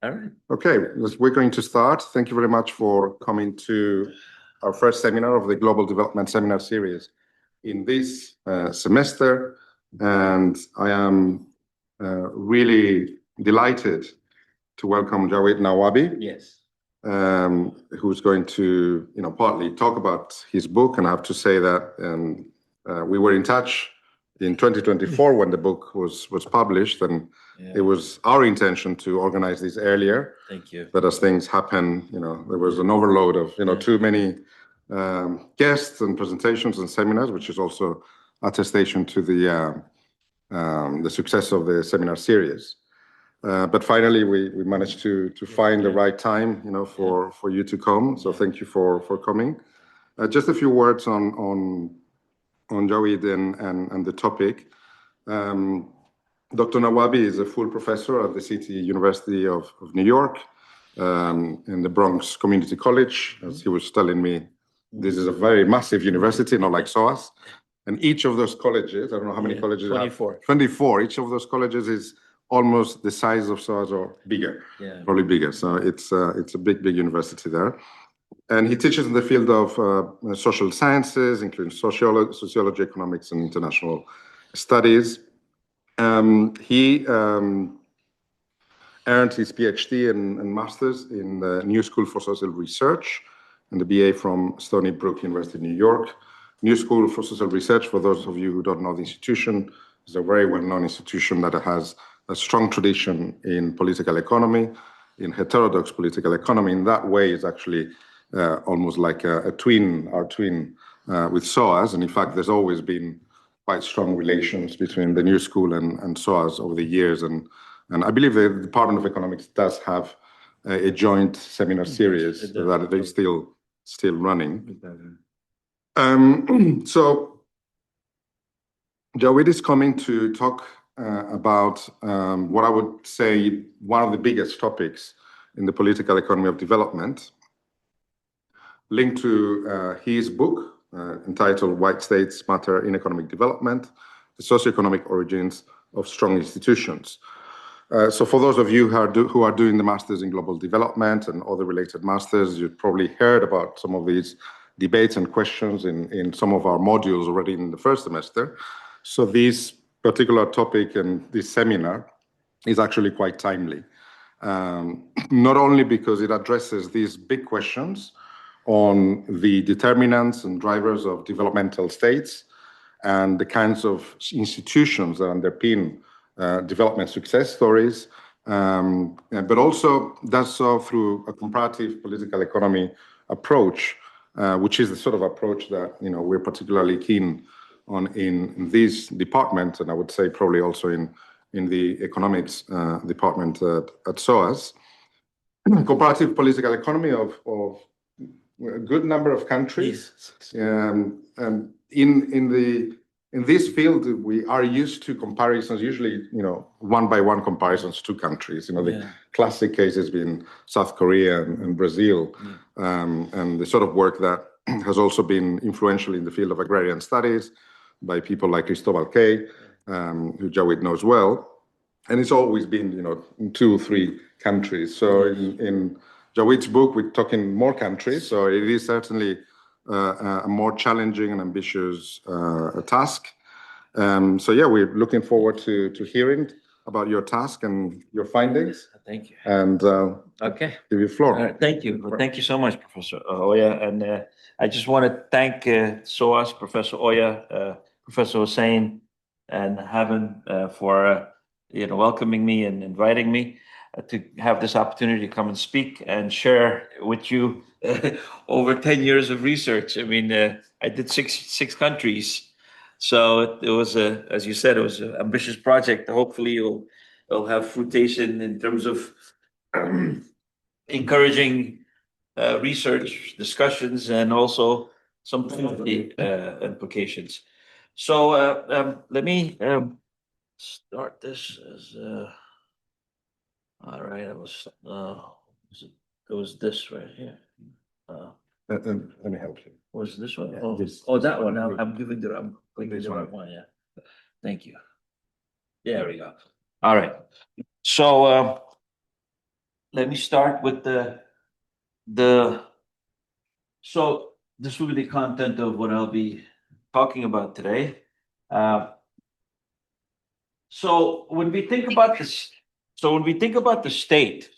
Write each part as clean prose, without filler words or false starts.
All right. Okay, we're going to start. Thank you very much for coming to our first seminar of the Global Development Seminar Series in this semester. And I am really delighted to welcome Jawied Nawabi. Yes. Who's going to, partly talk about his book. And I have to say that we were in touch in 2024 when the book was published, and it was our intention to organize this earlier. Thank you. But as things happen, there was an overload of too many guests and presentations and seminars, which is also attestation to the success of the seminar series. But finally, we managed to find the right time, for you to come. So thank you for coming. Just a few words on Jawied and the topic. Dr. Nawabi is a full professor at the City University of New York, in the Bronx Community College. As he was telling me, this is a very massive university, not like SOAS. And each of those colleges, I don't know how many colleges 24. 24. Each of those colleges is almost the size of SOAS or bigger, probably bigger. So it's a big university there. And he teaches in the field of social sciences, including sociology, economics, and international studies. He earned his PhD and master's in the New School for Social Research and the BA from Stony Brook University, New York. New School for Social Research, for those of you who don't know the institution, is a very well-known institution that has a strong tradition in political economy, in heterodox political economy. In that way, it's actually almost like our twin with SOAS. And in fact, there's always been quite strong relations between the New School and SOAS over the years. And I believe the Department of Economics does have a joint seminar series that is still running. So Jawied is coming to talk about what I would say one of the biggest topics in the political economy of development, linked to his book entitled White States Matter in Economic Development, the Socioeconomic Origins of Strong Institutions. So for those of you who are doing the Masters in Global Development and other related masters, you've probably heard about some of these debates and questions in some of our modules already in the first semester. So this particular topic and this seminar is actually quite timely. Not only because it addresses these big questions on the determinants and drivers of developmental states and the kinds of institutions that underpin development success stories, but also does so through a comparative political economy approach, which is the sort of approach that we're particularly keen on in this department, and I would say probably also in the economics department at SOAS. Comparative political economy of a good number of countries. And in this field, we are used to comparisons, usually, one-by-one comparisons to countries. The classic cases being South Korea and Brazil, and the sort of work that has also been influential in the field of agrarian studies by people like Cristobal Kay, who Jawied knows well. And it's always been, in 2 or 3 countries. So in Jawied's book, we're talking more countries. So it is certainly a more challenging and ambitious task. So we're looking forward to hearing about your task and your findings. Thank you. And okay, give you the floor. All right, thank you. Well, thank you so much, Professor Oya. And I just want to thank SOAS, Professor Oya, Professor Hussein, and Haven for welcoming me and inviting me to have this opportunity to come and speak and share with you over 10 years of research. I mean, I did six countries. So it was as you said, it was an ambitious project. Hopefully it'll have fruition in terms of encouraging research discussions and also some policy implications. So let me start this as all right. It was this right here. Let me help you. Was this one? Yeah, That one. I'm clicking the right one. Yeah. Thank you. There we go. All right. So let me start with so this will be the content of what I'll be talking about today. Uh, so when we think about this, so when we think about the state,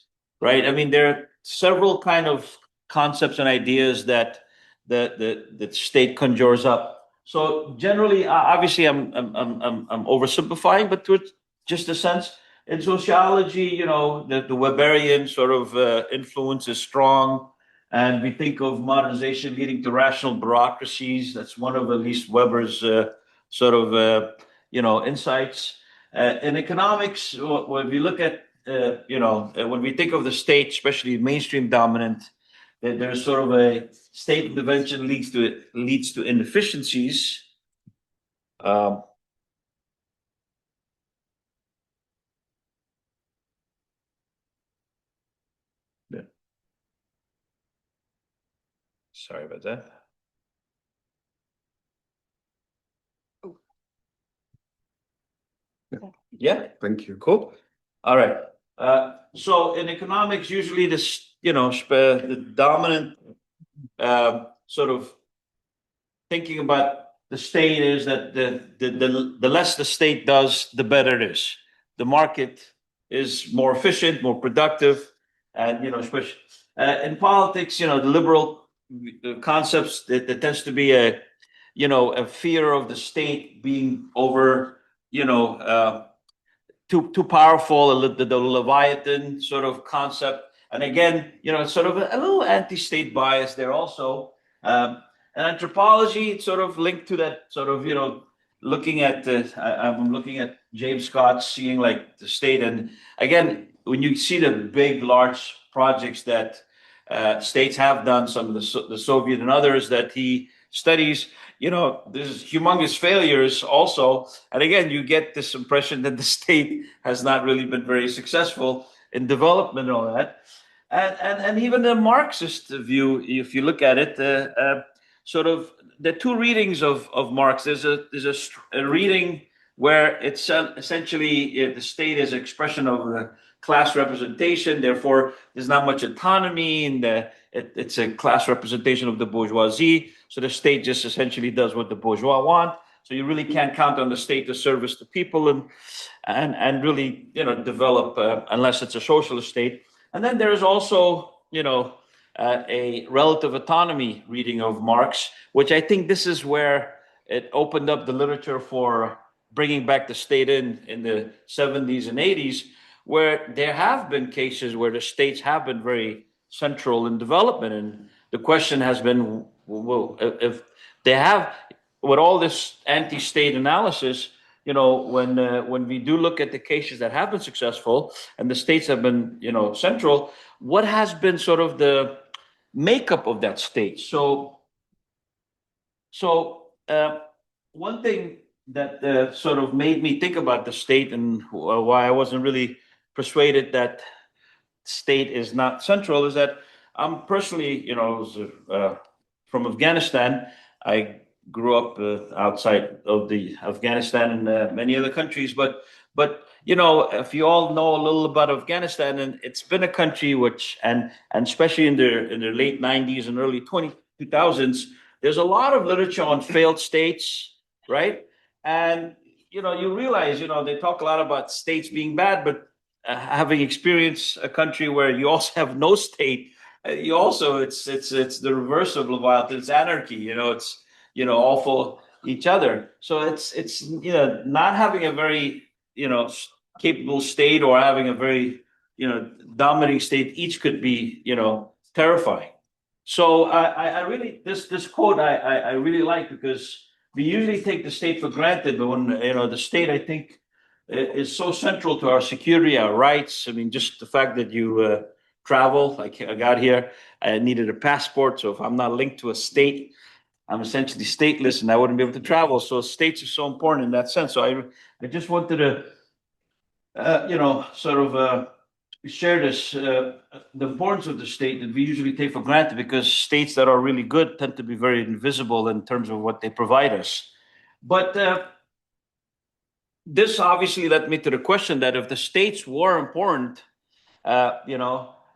right? I mean, there are several kind of concepts and ideas that the state conjures up. So generally, obviously, I'm oversimplifying, but to just a sense, in sociology, the Weberian sort of influence is strong, and we think of modernization leading to rational bureaucracies. That's one of at least Weber's sort of insights. In economics, when we look at when we think of the state, especially mainstream dominant, there's sort of a state intervention leads to inefficiencies. Um, yeah, sorry about that. Yeah, Thank you. cool. All right. So in economics, usually this, the dominant sort of thinking about the state is that the less the state does, the better it is. The market is more efficient, more productive, and especially in politics, the liberal concepts there tends to be a fear of the state being over, too powerful, the Leviathan sort of concept. And again, it's sort of a little anti-state bias there also. And anthropology, it's sort of linked to that sort of, looking at I'm looking at James Scott, seeing like the state. And again, when you see the big, large projects that states have done, some of the Soviet and others that he studies, there's humongous failures also. And again, you get this impression that the state has not really been very successful in development and all that. And even the Marxist view, if you look at it, sort of the two readings of Marx. There's a reading where it's essentially the state is an expression of class representation. Therefore, there's not much autonomy, and it's a class representation of the bourgeoisie. So the state just essentially does what the bourgeois want. So you really can't count on the state to service the people and really develop unless it's a socialist state. And then there is also a relative autonomy reading of Marx, which I think this is where it opened up the literature for bringing back the state in the 70s and 80s, where there have been cases where the states have been very central in development. And the question has been, well, if they have, with all this anti-state analysis, when we do look at the cases that have been successful and the states have been, central, what has been sort of the makeup of that state? So one thing that sort of made me think about the state and why I wasn't really persuaded that state is not central is that I'm personally, from Afghanistan. I grew up outside of the Afghanistan and many other countries, but if you all know a little about Afghanistan, and it's been a country which, and especially in the late '90s and early 2000s, there's a lot of literature on failed states, right? And you realize, they talk a lot about states being bad, but having experienced a country where you also have no state, you also it's the reverse of Leviathan. It's anarchy. It's all for each other. So it's not having a very capable state or having a very dominating state. Each could be terrifying. So I really this quote I really like, because we usually take the state for granted, but when the state, I think, is so central to our security, our rights. I mean, just the fact that you travel. Like I got here, I needed a passport, so if I'm not linked to a state, I'm essentially stateless, and I wouldn't be able to travel. So states are so important in that sense. So I just wanted to sort of share this the importance of the state that we usually take for granted, because states that are really good tend to be very invisible in terms of what they provide us. But this obviously led me to the question that if the states were important,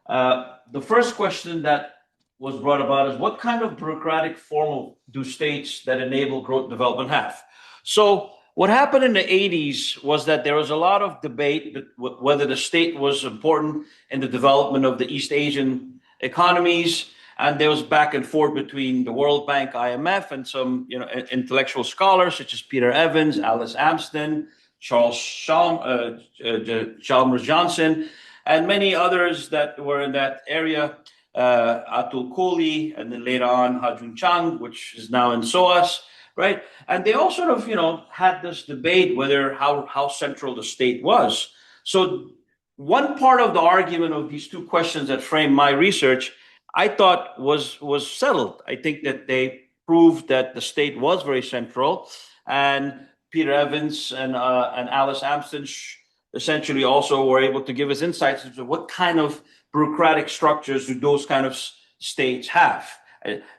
The first question that was brought about is what kind of bureaucratic form do states that enable growth and development have? So what happened in the 80s was that there was a lot of debate whether the state was important in the development of the East Asian economies. And there was back and forth between the World Bank, IMF, and some intellectual scholars such as Peter Evans, Alice Amsden, Chalmers Johnson, and many others that were in that area. Atul Kohli, and then later on Hajun Chang, which is now in SOAS, right? And they all sort of, had this debate whether how central the state was. So one part of the argument of these two questions that framed my research, I thought was settled. I think that they proved that the state was very central, and Peter Evans and Alice Amsden essentially also were able to give us insights into what kind of bureaucratic structures do those kind of states have.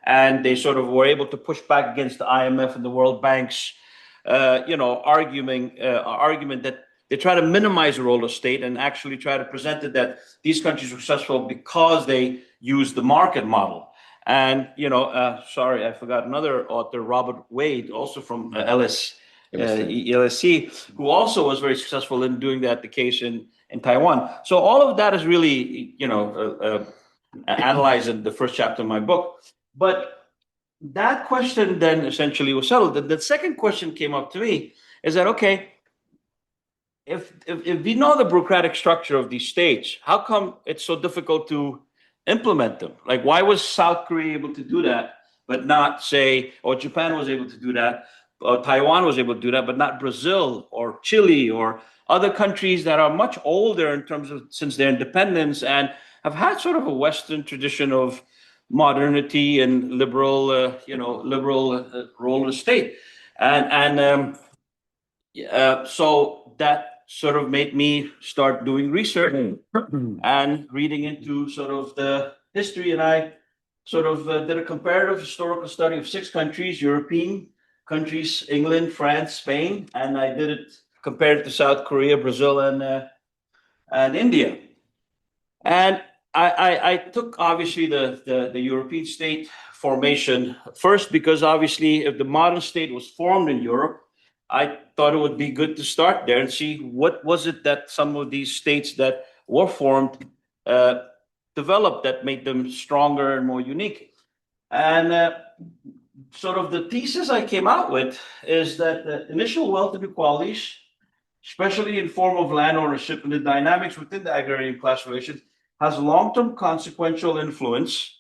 And they sort of were able to push back against the IMF and the World Bank's, argument that they try to minimize the role of state and actually try to present it that these countries were successful because they use the market model. And, sorry, I forgot another author, Robert Wade, also from LSE, who also was very successful in doing that the case in Taiwan. So all of that is really, analyzed in the first chapter of my book. But that question then essentially was settled. The second question came up to me is that, okay, if we know the bureaucratic structure of these states, how come it's so difficult to implement them? Like, why was South Korea able to do that, but not, say, or Japan was able to do that, or Taiwan was able to do that, but not Brazil or Chile or other countries that are much older in terms of since their independence and have had sort of a Western tradition of modernity and liberal role of the state, so that sort of made me start doing research and reading into sort of the history. And I sort of did a comparative historical study of 6 countries, European countries, England, France, Spain, and I did it compared to South Korea, Brazil, and India. And I took obviously the European state formation first because obviously if the modern state was formed in Europe, I thought it would be good to start there and see what was it that some of these states that were formed developed that made them stronger and more unique. And sort of the thesis I came out with is that the initial wealth inequalities, especially in form of land ownership and the dynamics within the agrarian class relations, has long-term consequential influence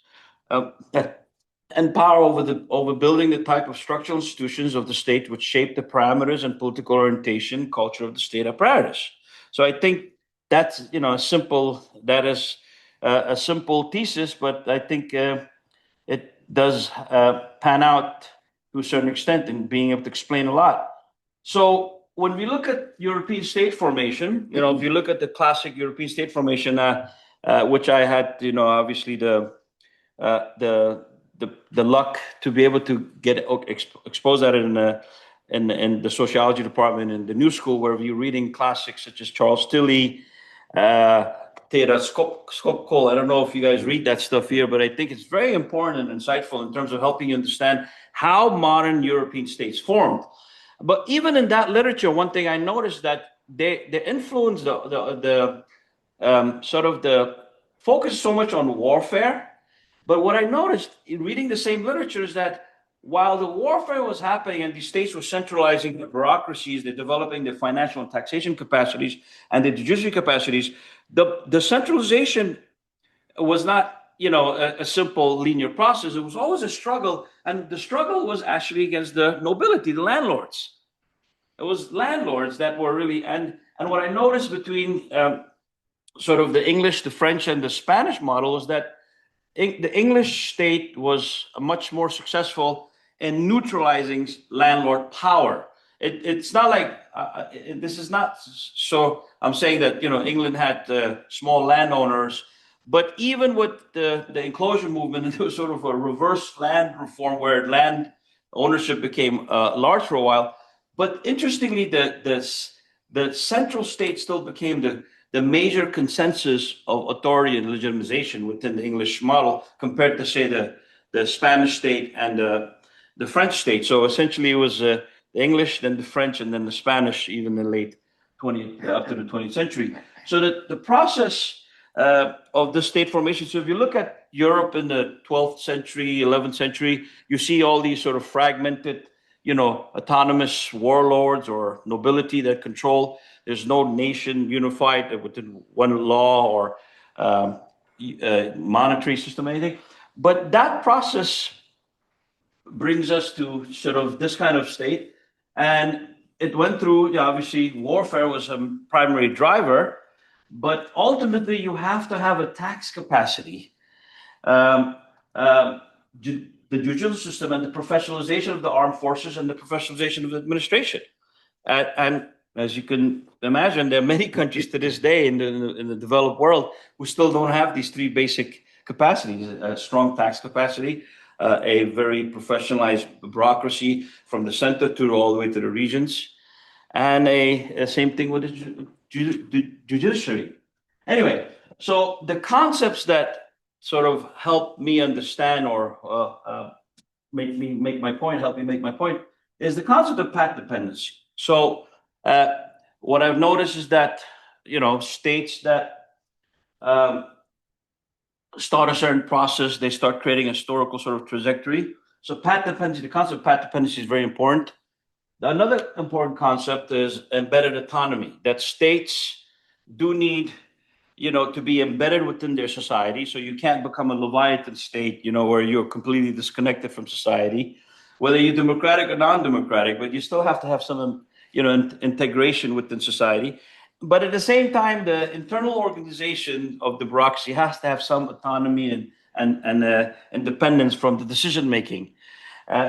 and power over building the type of structural institutions of the state which shape the parameters and political orientation, culture of the state apparatus. So I think that's a simple thesis, but I think it does pan out to a certain extent in being able to explain a lot. So when we look at European state formation, if you look at the classic European state formation, which I had, obviously the luck to be able to get exposed at it in the sociology department in the New School, where you're reading classics such as Charles Tilly, Theodor Skopkol. I don't know if you guys read that stuff here, but I think it's very important and insightful in terms of helping you understand how modern European states formed. But even in that literature, one thing I noticed that they influence the focus so much on warfare. But what I noticed in reading the same literature is that while the warfare was happening and these states were centralizing the bureaucracies, they're developing their financial and taxation capacities and the judiciary capacities, the centralization was not, a simple linear process. It was always a struggle, and the struggle was actually against the nobility, the landlords. It was landlords that were really, and what I noticed between sort of the English, the French, and the Spanish model is that the English state was much more successful in neutralizing landlord power. It's not like this is not so. I'm saying that England had small landowners, but even with the enclosure movement, there was sort of a reverse land reform where land ownership became large for a while. But interestingly, the central state still became the major consensus of authority and legitimization within the English model compared to, say, the Spanish state and the French state. So essentially, it was the English, then the French, and then the Spanish, even in the late 20th, up to the 20th century. So the process of the state formation. So if you look at Europe in the 12th century, 11th century, you see all these sort of fragmented, autonomous warlords or nobility that control. There's no nation unified within one law or monetary system, anything. But that process brings us to sort of this kind of state. And it went through, obviously, warfare was a primary driver, but ultimately you have to have a tax capacity. The judicial system and the professionalization of the armed forces and the professionalization of the administration. And as you can imagine, there are many countries to this day in the developed world who still don't have these three basic capacities: a strong tax capacity, a very professionalized bureaucracy from the center to all the way to the regions, and a same thing with the judiciary. Anyway, so the concepts that sort of help me understand or help me make my point, is the concept of path dependency. So what I've noticed is that, states that start a certain process, they start creating a historical sort of trajectory. So path dependency, the concept of path dependency is very important. Another important concept is embedded autonomy, that states do need, to be embedded within their society. So you can't become a Leviathan state, where you're completely disconnected from society, whether you're democratic or non-democratic, but you still have to have some, integration within society. But at the same time, the internal organization of the bureaucracy has to have some autonomy and independence from the decision making.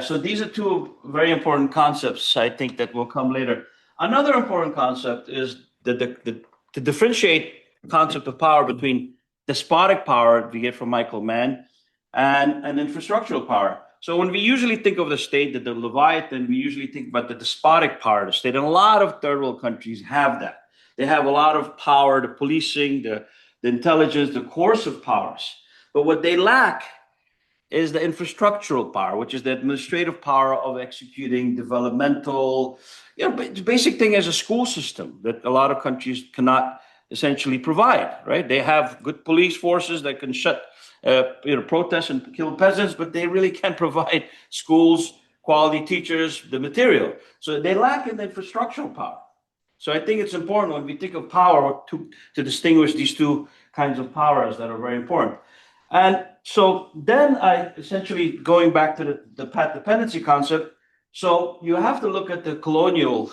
So these are two very important concepts, I think, that will come later. Another important concept is to differentiate the concept of power between despotic power we get from Michael Mann and infrastructural power. So when we usually think of the state, the Leviathan, we usually think about the despotic power of the state. And a lot of third world countries have that. They have a lot of power, the policing, the intelligence, the coercive powers. But what they lack is the infrastructural power, which is the administrative power of executing developmental, basic thing as a school system that a lot of countries cannot essentially provide, right? They have good police forces that can shut protests and kill peasants, but they really can't provide schools, quality teachers, the material. So they lack in the infrastructural power. So I think it's important when we think of power to distinguish these two kinds of powers that are very important. And so then I essentially, going back to the path dependency concept, so you have to look at the colonial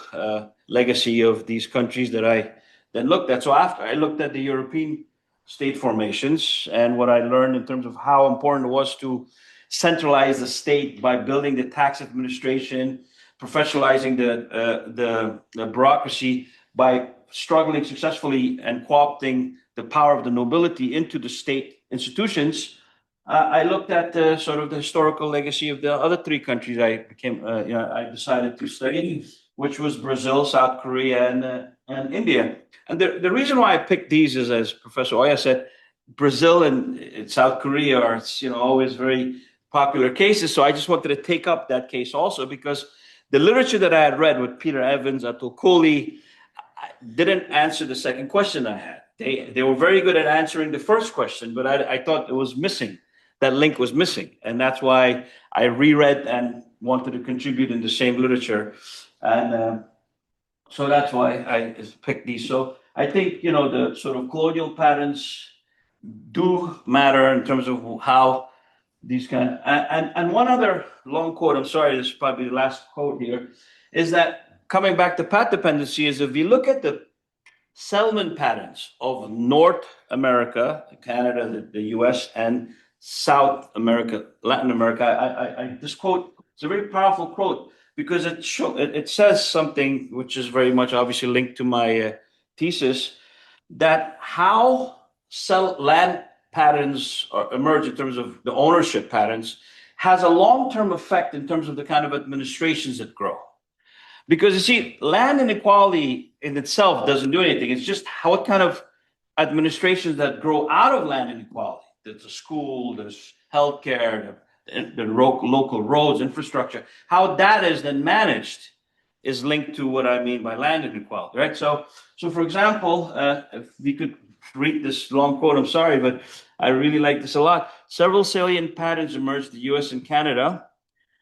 legacy of these countries that I then looked at. So after I looked at the European state formations and what I learned in terms of how important it was to centralize the state by building the tax administration, professionalizing the bureaucracy by struggling successfully and co-opting the power of the nobility into the state institutions. I looked at the sort of the historical legacy of the other three countries I decided to study, which was Brazil, South Korea, and India. And the reason why I picked these is, as Professor Oya said, Brazil and South Korea are always very popular cases. So I just wanted to take up that case also because the literature that I had read with Peter Evans, Atul Kohli, didn't answer the second question I had. They were very good at answering the first question, but I thought it was missing. That link was missing. And that's why I reread and wanted to contribute in the same literature. And so that's why I picked these. So I think, the sort of colonial patterns do matter in terms of how these and one other long quote, I'm sorry, this is probably the last quote here, is that coming back to path dependency is if you look at the settlement patterns of North America, Canada, the US, and South America, Latin America, this quote, it's a very powerful quote because it says something which is very much obviously linked to my thesis, that how land patterns emerge in terms of the ownership patterns has a long-term effect in terms of the kind of administrations that grow. Because you see, land inequality in itself doesn't do anything. It's just what kind of administrations that grow out of land inequality. There's a school, there's healthcare, the local roads, infrastructure. How that is then managed is linked to what I mean by land inequality, right? So for example, if we could read this long quote, I'm sorry, but I really like this a lot. Several salient patterns emerged in the US and Canada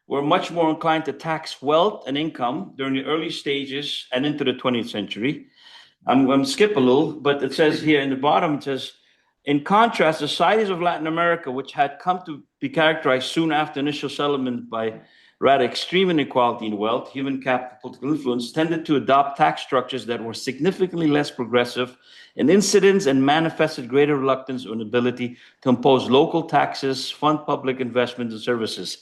were much more inclined to tax wealth and income during the early stages and into the 20th century. I'm going to skip a little, but it says here in the bottom, it says, in contrast, the societies of Latin America, which had come to be characterized soon after initial settlement by rather extreme inequality in wealth, human capital, political influence, tended to adopt tax structures that were significantly less progressive in incidence and manifested greater reluctance or inability to impose local taxes, fund public investments and services.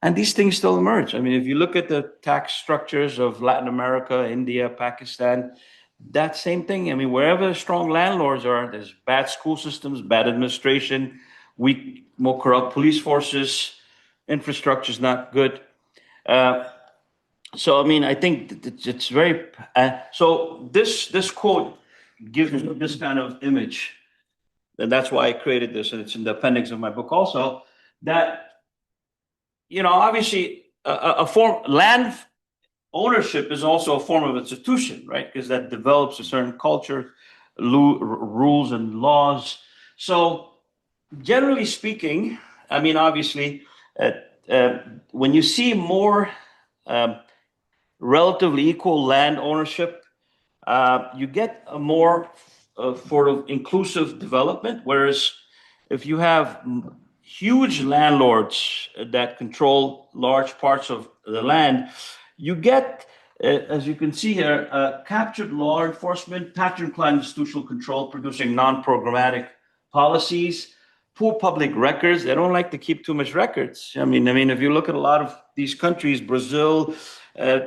And these things still emerge. I mean, if you look at the tax structures of Latin America, India, Pakistan, that same thing. I mean, wherever strong landlords are, there's bad school systems, bad administration, weak, more corrupt police forces, infrastructure is not good. So, I mean, I think it's very. So this quote gives me this kind of image, and that's why I created this, and it's in the appendix of my book also. That obviously, a form land ownership is also a form of institution, right? Because that develops a certain culture, rules and laws. So generally speaking, I mean, obviously, when you see more relatively equal land ownership, you get a more sort of inclusive development. Whereas if you have huge landlords that control large parts of the land, you get, as you can see here, captured law enforcement, pattern-inclined institutional control, producing non-programmatic policies, poor public records. They don't like to keep too much records. I mean, if you look at a lot of these countries, Brazil,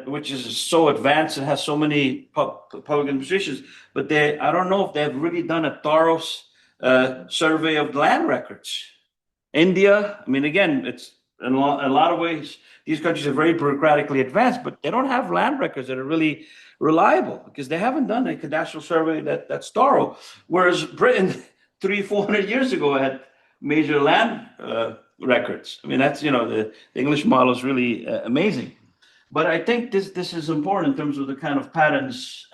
which is so advanced and has so many public administrations, but I don't know if they've really done a thorough survey of land records. India, I mean, again, it's in a lot of ways, these countries are very bureaucratically advanced, but they don't have land records that are really reliable because they haven't done a cadastral survey that's thorough. Whereas Britain, 300-400 years ago, had major land records. I mean, that's, the English model is really amazing. But I think this is important in terms of the kind of patterns.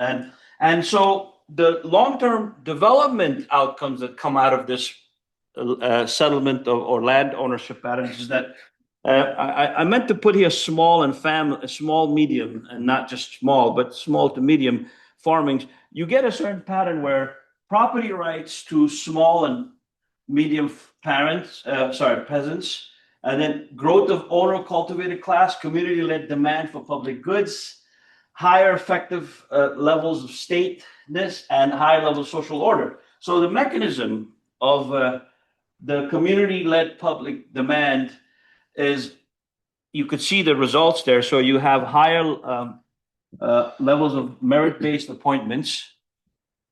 And so the long-term development outcomes that come out of this settlement or land ownership patterns is that I meant to put here small and small, medium, and not just small, but small to medium farmings. You get a certain pattern where property rights to small and medium peasants, and then growth of owner cultivated class, community-led demand for public goods, higher effective levels of stateness, and higher levels of social order. So the mechanism of the community-led public demand is, you could see the results there. So you have higher levels of merit-based appointments.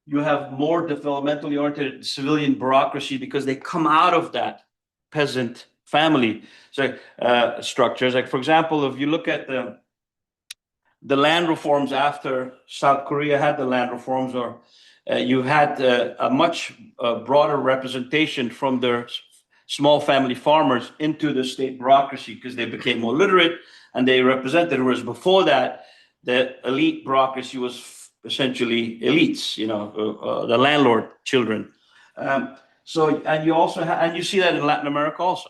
You have more developmentally oriented civilian bureaucracy because they come out of that peasant family structures. Like, for example, if you look at the land reforms after South Korea had the land reforms, or you had a much broader representation from their small family farmers into the state bureaucracy because they became more literate and they represented, whereas before that, the elite bureaucracy was essentially elites, the landlord children. And you also and you see that in Latin America also.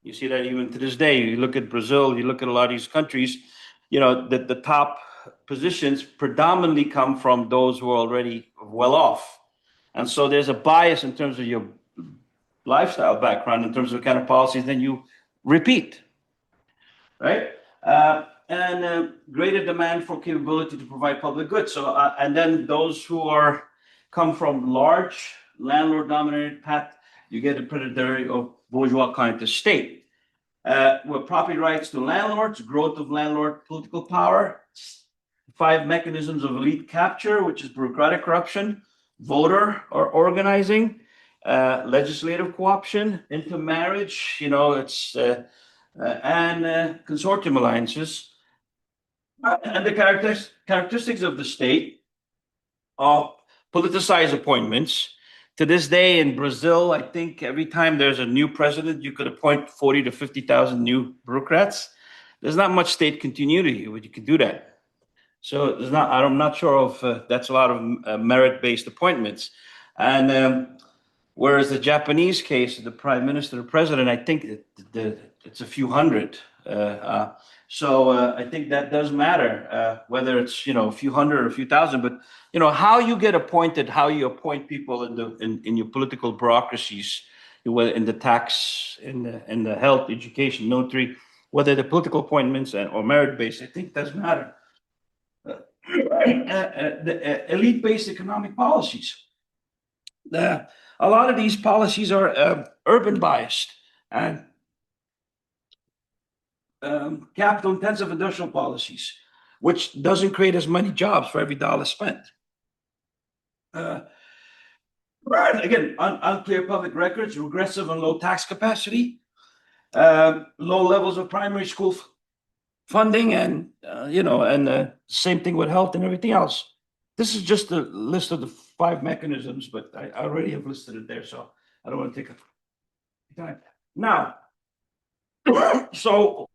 You see that even to this day. You look at Brazil, you look at a lot of these countries, the top positions predominantly come from those who are already well off. And so there's a bias in terms of your lifestyle background, in terms of the kind of policies then you repeat, right? And greater demand for capability to provide public goods. So, and then those who come from large landlord-dominated path, you get a predatory or bourgeois kind of state. With property rights to landlords, growth of landlord political power, 5 mechanisms of elite capture, which is bureaucratic corruption, voter or organizing, legislative co-option, intermarriage, and consortium alliances. And the characteristics of the state are politicized appointments, To this day in Brazil, I think every time there's a new president, you could appoint 40 to 50,000 new bureaucrats. There's not much state continuity, but you could do that. So there's not. I'm not sure if that's a lot of merit-based appointments. And whereas the Japanese case, the prime minister, the president, I think it's a few hundred. So I think that does matter, whether it's a few hundred or a few thousand. But how you get appointed, how you appoint people in your political bureaucracies, in the tax, in the health, education, military, whether the political appointments or merit based, I think does matter. The elite-based economic policies. A lot of these policies are urban biased and capital-intensive industrial policies, which doesn't create as many jobs for every dollar spent. Again, unclear public records, regressive and low tax capacity, low levels of primary school funding, and same thing with health and everything else. This is just a list of the 5 mechanisms, but I already have listed it there, so I don't want to take time. Now, so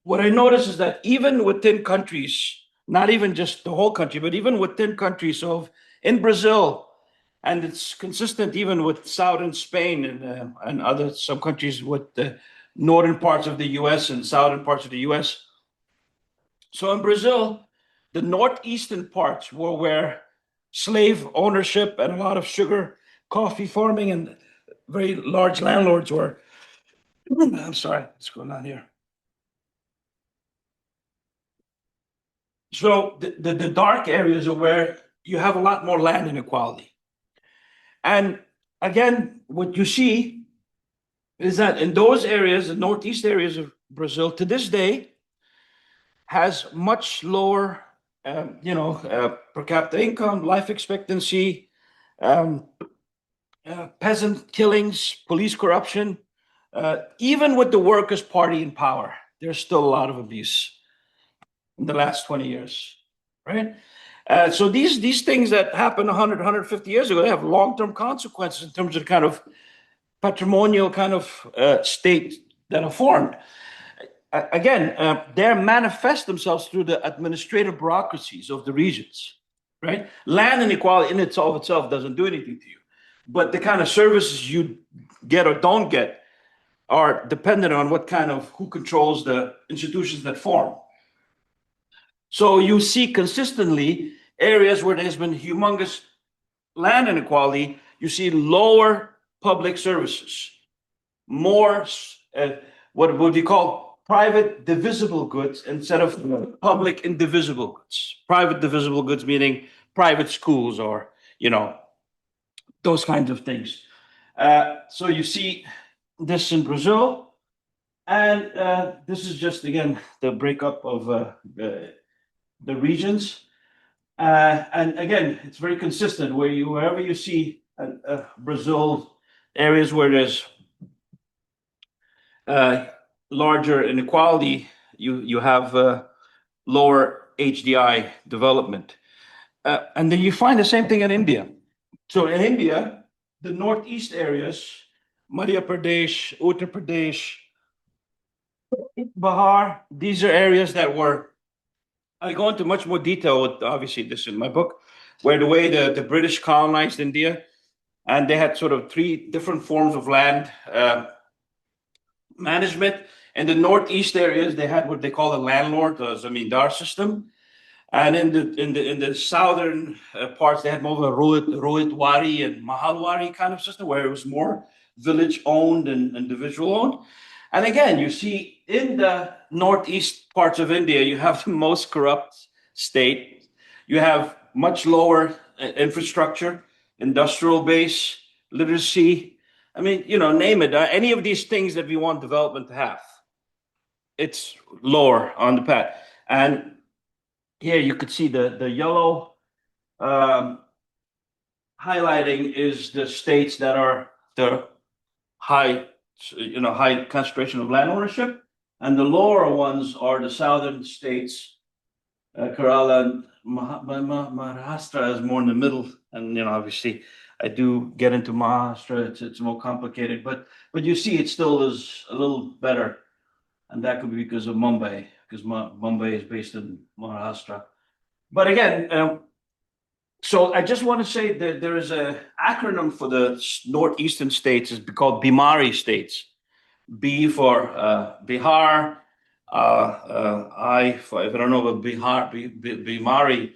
what I notice is that even within countries, not even just the whole country, but even within countries, so in Brazil, and it's consistent even with southern Spain and other some countries with the northern parts of the U.S. and southern parts of the U.S. So in Brazil, the northeastern parts were where slave ownership and a lot of sugar, coffee farming, and very large landlords were. I'm sorry, what's going on here? So the dark areas are where you have a lot more land inequality. And again, what you see is that in those areas, the northeast areas of Brazil, to this day, has much lower, per capita income, life expectancy, peasant killings, police corruption. Even with the Workers' Party in power, there's still a lot of abuse in the last 20 years, right? So these things that happened 100, 150 years ago, they have long-term consequences in terms of the kind of patrimonial kind of state that are formed. Again, they manifest themselves through the administrative bureaucracies of the regions, right? Land inequality in itself doesn't do anything to you, but the kind of services you get or don't get are dependent on who controls the institutions that form. So you see consistently areas where there's been humongous land inequality, you see lower public services, more what would you call private divisible goods instead of public indivisible goods. Private divisible goods meaning private schools or, those kinds of things. So you see this in Brazil. And this is just, again, the breakup of the regions. And again, it's very consistent wherever you see Brazil, areas where there's larger inequality, you have lower HDI development. And then you find the same thing in India. So in India, the northeast areas, Madhya Pradesh, Uttar Pradesh, Bihar, these are areas that were, I go into much more detail with obviously this in my book, where the way the British colonized India, and they had sort of 3 different forms of land management. In the northeast areas, they had what they call a landlord, zamindar system, and in the southern parts, they had more of a Rohitwari and Mahalwari kind of system, where it was more village owned and individual owned. And again, you see in the northeast parts of India, you have the most corrupt state. You have much lower infrastructure, industrial base, literacy. I mean, name it. Any of these things that we want development to have, it's lower on the path. And here you could see the yellow highlighting is the states that are the high concentration of land ownership, and the lower ones are the southern states. Kerala and Maharashtra is more in the middle, and obviously, I do get into Maharashtra. It's more complicated, but you see, it still is a little better, and that could be because of Mumbai, because Mumbai is based in Maharashtra. But again, so I just want to say that there is a acronym for the northeastern states. It's called Bimari states. B for Bihar. If I don't know about Bihar, Bimari.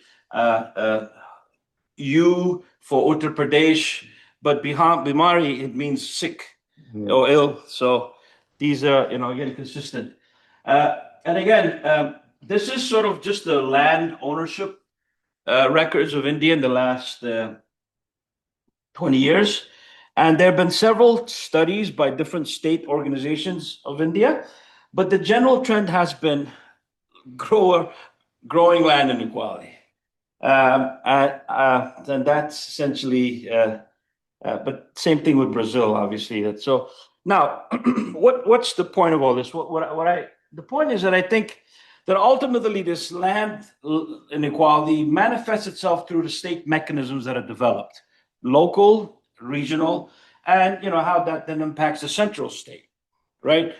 U for Uttar Pradesh, but Bimari, it means sick or ill. So these are, again, consistent. And again, this is sort of just the land ownership records of India in the last 20 years. And there have been several studies by different state organizations of India, but the general trend has been growing land inequality. And that's essentially, but same thing with Brazil, obviously. So now, what's the point of all this? The point is that I think that ultimately this land inequality manifests itself through the state mechanisms that are developed, local, regional, and how that then impacts the central state, right?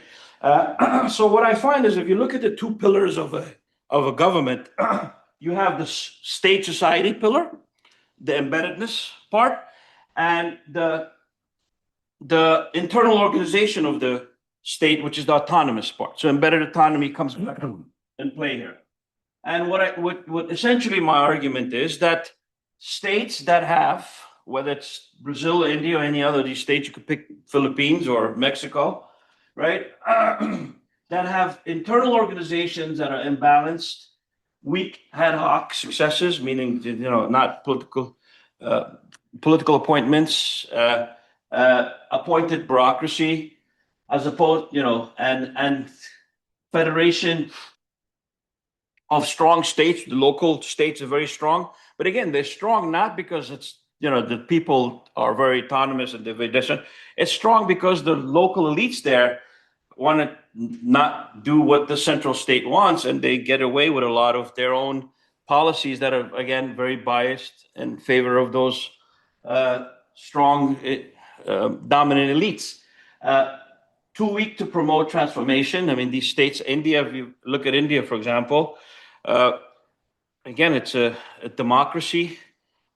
So what I find is if you look at the two pillars of a government, you have the state society pillar, the embeddedness part, and the internal organization of the state, which is the autonomous part. So embedded autonomy comes back in play here. And what essentially my argument is that states that have, whether it's Brazil, India, or any other of these states, you could pick Philippines or Mexico, right? That have internal organizations that are imbalanced, weak ad hoc successes, meaning not political appointments, appointed bureaucracy, as opposed and federation of strong states. The local states are very strong, but again, they're strong not because it's the people are very autonomous and they're very distant. It's strong because the local elites there want to not do what the central state wants, and they get away with a lot of their own policies that are, again, very biased in favor of those strong, dominant elites. Too weak to promote transformation. I mean, these states, India, if you look at India, for example, again, it's a democracy.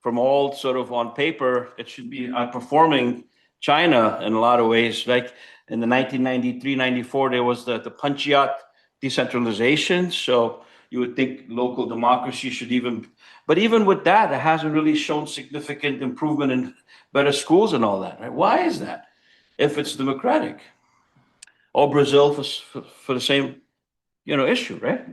From all sort of on paper, it should be outperforming China in a lot of ways. Like in the 1993-94, there was the Panchayat decentralization. So you would think local democracy should but even with that, it hasn't really shown significant improvement in better schools and all that, right? Why is that? If it's democratic, or Brazil for the same, issue, right?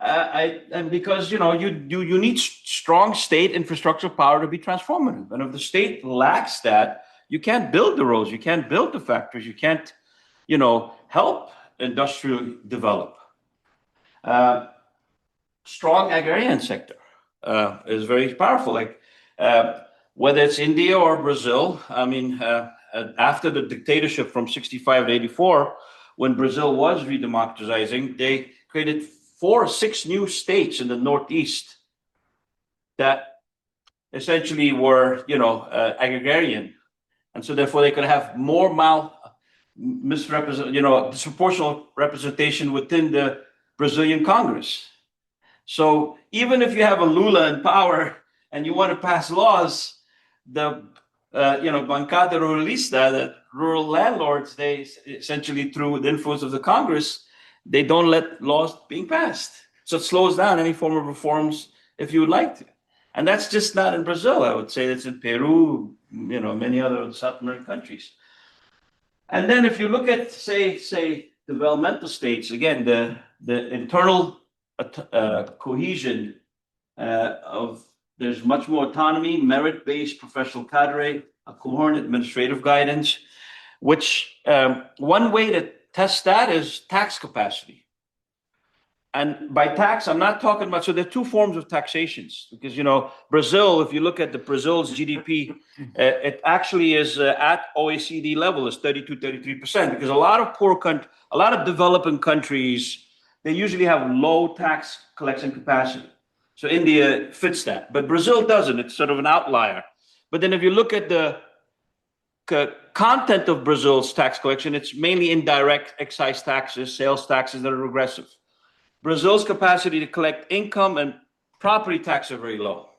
And because you need strong state infrastructure power to be transformative, and if the state lacks that, you can't build the roads, you can't build the factories, you can't help industrial develop. Strong agrarian sector is very powerful. Like whether it's India or Brazil, I mean, after the dictatorship from 65 to 84, when Brazil was redemocratizing, they created 4 or 6 new states in the Northeast that essentially were, agrarian. And so therefore they could have more disproportional representation within the Brazilian Congress. So even if you have a Lula in power and you want to pass laws, the bancada ruralista, the rural landlords, they essentially, through the influence of the Congress, they don't let laws being passed. So it slows down any form of reforms if you would like to. And that's just not in Brazil. I would say it's in Peru, many other South American countries. And then if you look at, say developmental states, again, the internal cohesion of there's much more autonomy, merit-based professional cadre, a coherent administrative guidance, which one way to test that is tax capacity. And by tax, I'm not talking about, so there are two forms of taxations, because, Brazil, if you look at Brazil's GDP, it actually is at OECD level, is 33%, because a lot of developing countries, they usually have low tax collection capacity. So India fits that, but Brazil doesn't. It's sort of an outlier. But then if you look at the content of Brazil's tax collection, it's mainly indirect excise taxes, sales taxes that are regressive. Brazil's capacity to collect income and property tax are very low.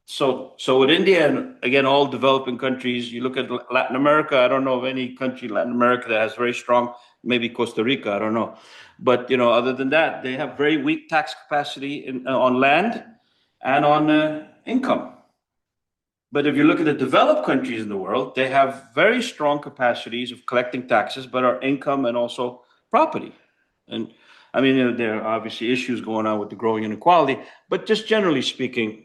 So with India and again, all developing countries, you look at Latin America, I don't know of any country in Latin America that has very strong, maybe Costa Rica, I don't know. But, other than that, they have very weak tax capacity on land and on income. But if you look at the developed countries in the world, they have very strong capacities of collecting taxes, but our income and also property. And I mean, there are obviously issues going on with the growing inequality, but just generally speaking,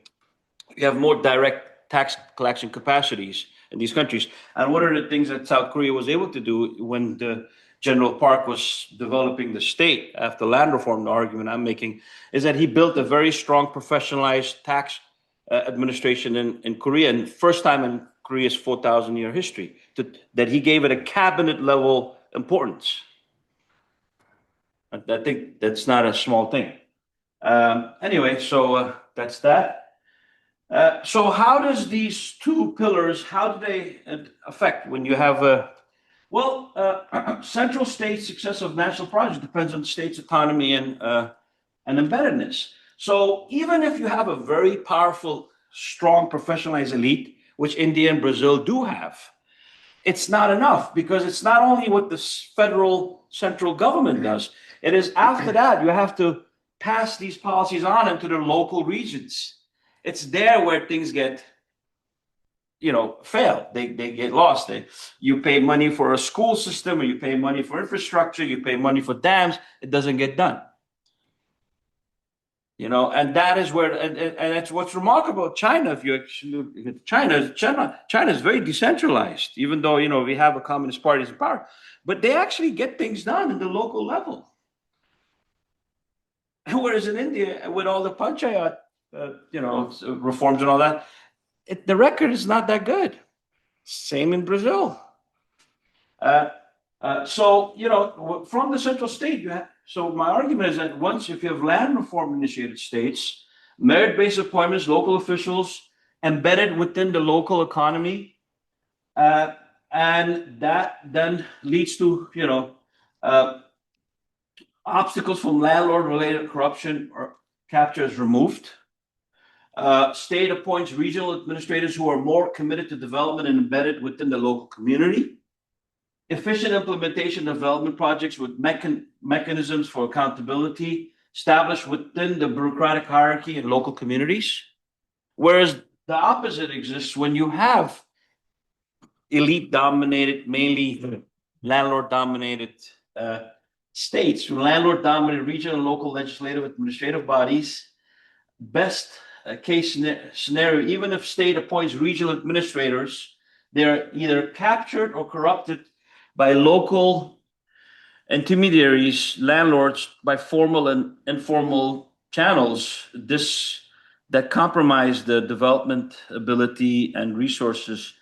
you have more direct tax collection capacities in these countries. And one of the things that South Korea was able to do when the General Park was developing the state after land reform, the argument I'm making, is that he built a very strong professionalized tax administration in Korea, and first time in Korea's 4,000-year history, that he gave it a cabinet level importance. I think that's not a small thing. Anyway, so that's that. So how does these two pillars, how do they affect when you have central state success of national projects depends on the state's autonomy and embeddedness. So even if you have a very powerful, strong, professionalized elite, which India and Brazil do have, it's not enough, because it's not only what the federal central government does. It is after that you have to pass these policies on into the local regions. It's there where things get, fail. They get lost. You pay money for a school system, or you pay money for infrastructure, you pay money for dams. It doesn't get done. And that is where, and that's what's remarkable about China. If you actually look at China is very decentralized, even though, we have a communist party in power, but they actually get things done at the local level. Whereas in India, with all the panchayat, reforms and all that, the record is not that good. Same in Brazil. So, from the central state, so my argument is that if you have land reform initiated states, merit-based appointments, local officials embedded within the local economy, and that then leads to, obstacles from landlord-related corruption or capture is removed. State appoints regional administrators who are more committed to development and embedded within the local community. Efficient implementation of development projects with mechanisms for accountability established within the bureaucratic hierarchy in local communities. Whereas the opposite exists when you have elite-dominated, mainly landlord-dominated states, landlord-dominated regional and local legislative administrative bodies. Best case scenario, even if state appoints regional administrators, they're either captured or corrupted by local intermediaries, landlords, by formal and informal channels, that compromise the development ability and resources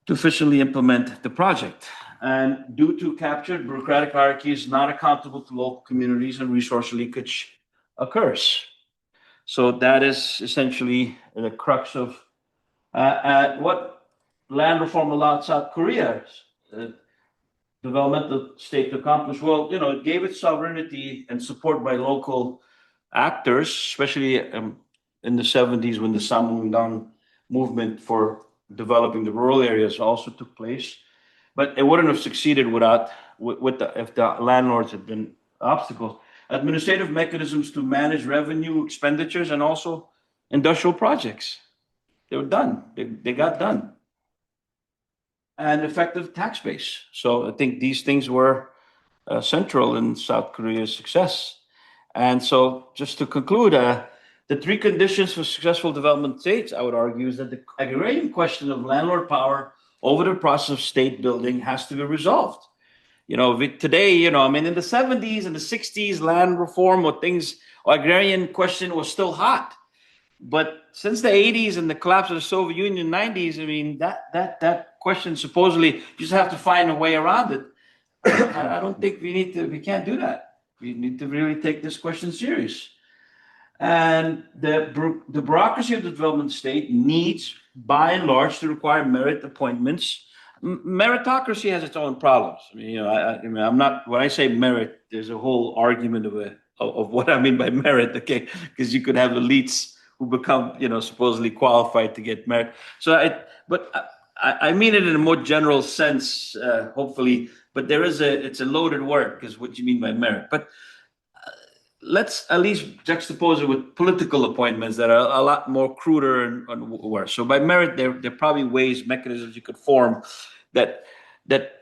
to efficiently implement the project. And due to captured bureaucratic hierarchies not accountable to local communities, and resource leakage occurs. So that is essentially the crux of what land reform allowed South Korea developmental state to accomplish. Well, it gave it sovereignty and support by local actors, especially in the 70s when the Samundang movement for developing the rural areas also took place. But it wouldn't have succeeded if the landlords had been obstacles. Administrative mechanisms to manage revenue expenditures and also industrial projects. They were done. They got done. And effective tax base. So I think these things were central in South Korea's success. And so just to conclude, the three conditions for successful development states, I would argue, is that the agrarian question of landlord power over the process of state building has to be resolved. Today, I mean, in the 70s and the 60s, land reform or agrarian question was still hot. But since the 80s and the collapse of the Soviet Union, 90s, I mean, that question supposedly you just have to find a way around it. I don't think we can't do that. We need to really take this question serious. And the bureaucracy of the development state needs, by and large, to require merit appointments. Meritocracy has its own problems. I mean, I'm not, when I say merit, there's a whole argument of what I mean by merit, okay? Because you could have elites who become, supposedly qualified to get merit. I mean it in a more general sense, hopefully, but it's a loaded word, because what you mean by merit. But let's at least juxtapose it with political appointments that are a lot more cruder and worse. So by merit, there are probably ways, mechanisms you could form that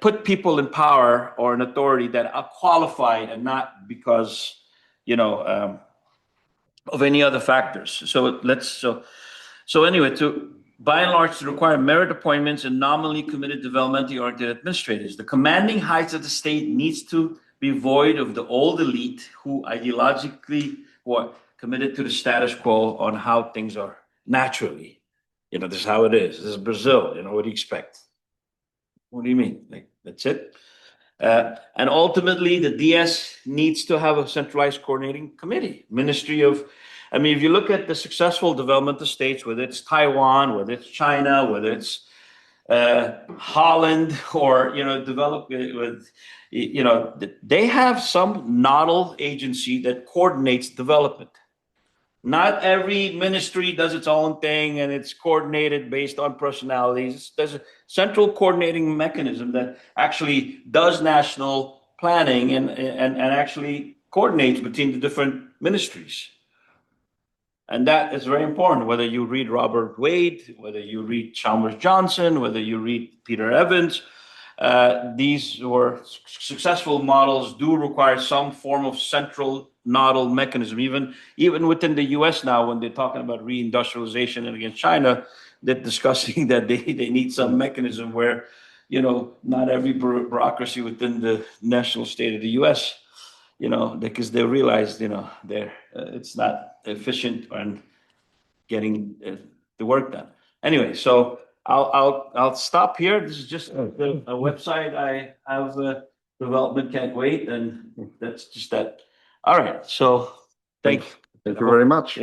put people in power or in authority that are qualified and not because, of any other factors. So anyway, by and large, to require merit appointments and nominally committed developmentally oriented administrators. The commanding heights of the state needs to be void of the old elite who ideologically were committed to the status quo on how things are naturally. This is how it is. This is Brazil. What do you expect? What do you mean? Like, that's it? And ultimately, the DS needs to have a centralized coordinating committee, I mean, if you look at the successful developmental states, whether it's Taiwan, whether it's China, whether it's Holland, or develop with, they have some nodal agency that coordinates development. Not every ministry does its own thing and it's coordinated based on personalities. There's a central coordinating mechanism that actually does national planning and actually coordinates between the different ministries. And that is very important, whether you read Robert Wade, whether you read Chalmers Johnson, whether you read Peter Evans. These were successful models do require some form of central nodal mechanism. Even within the US now, when they're talking about reindustrialization and against China, they're discussing that they need some mechanism where, not every bureaucracy within the national state of the US, because they realize, it's not efficient and getting the work done. Anyway, so I'll stop here. This is just a website I have. Development can't wait, and that's just that. All right. So thank you very much.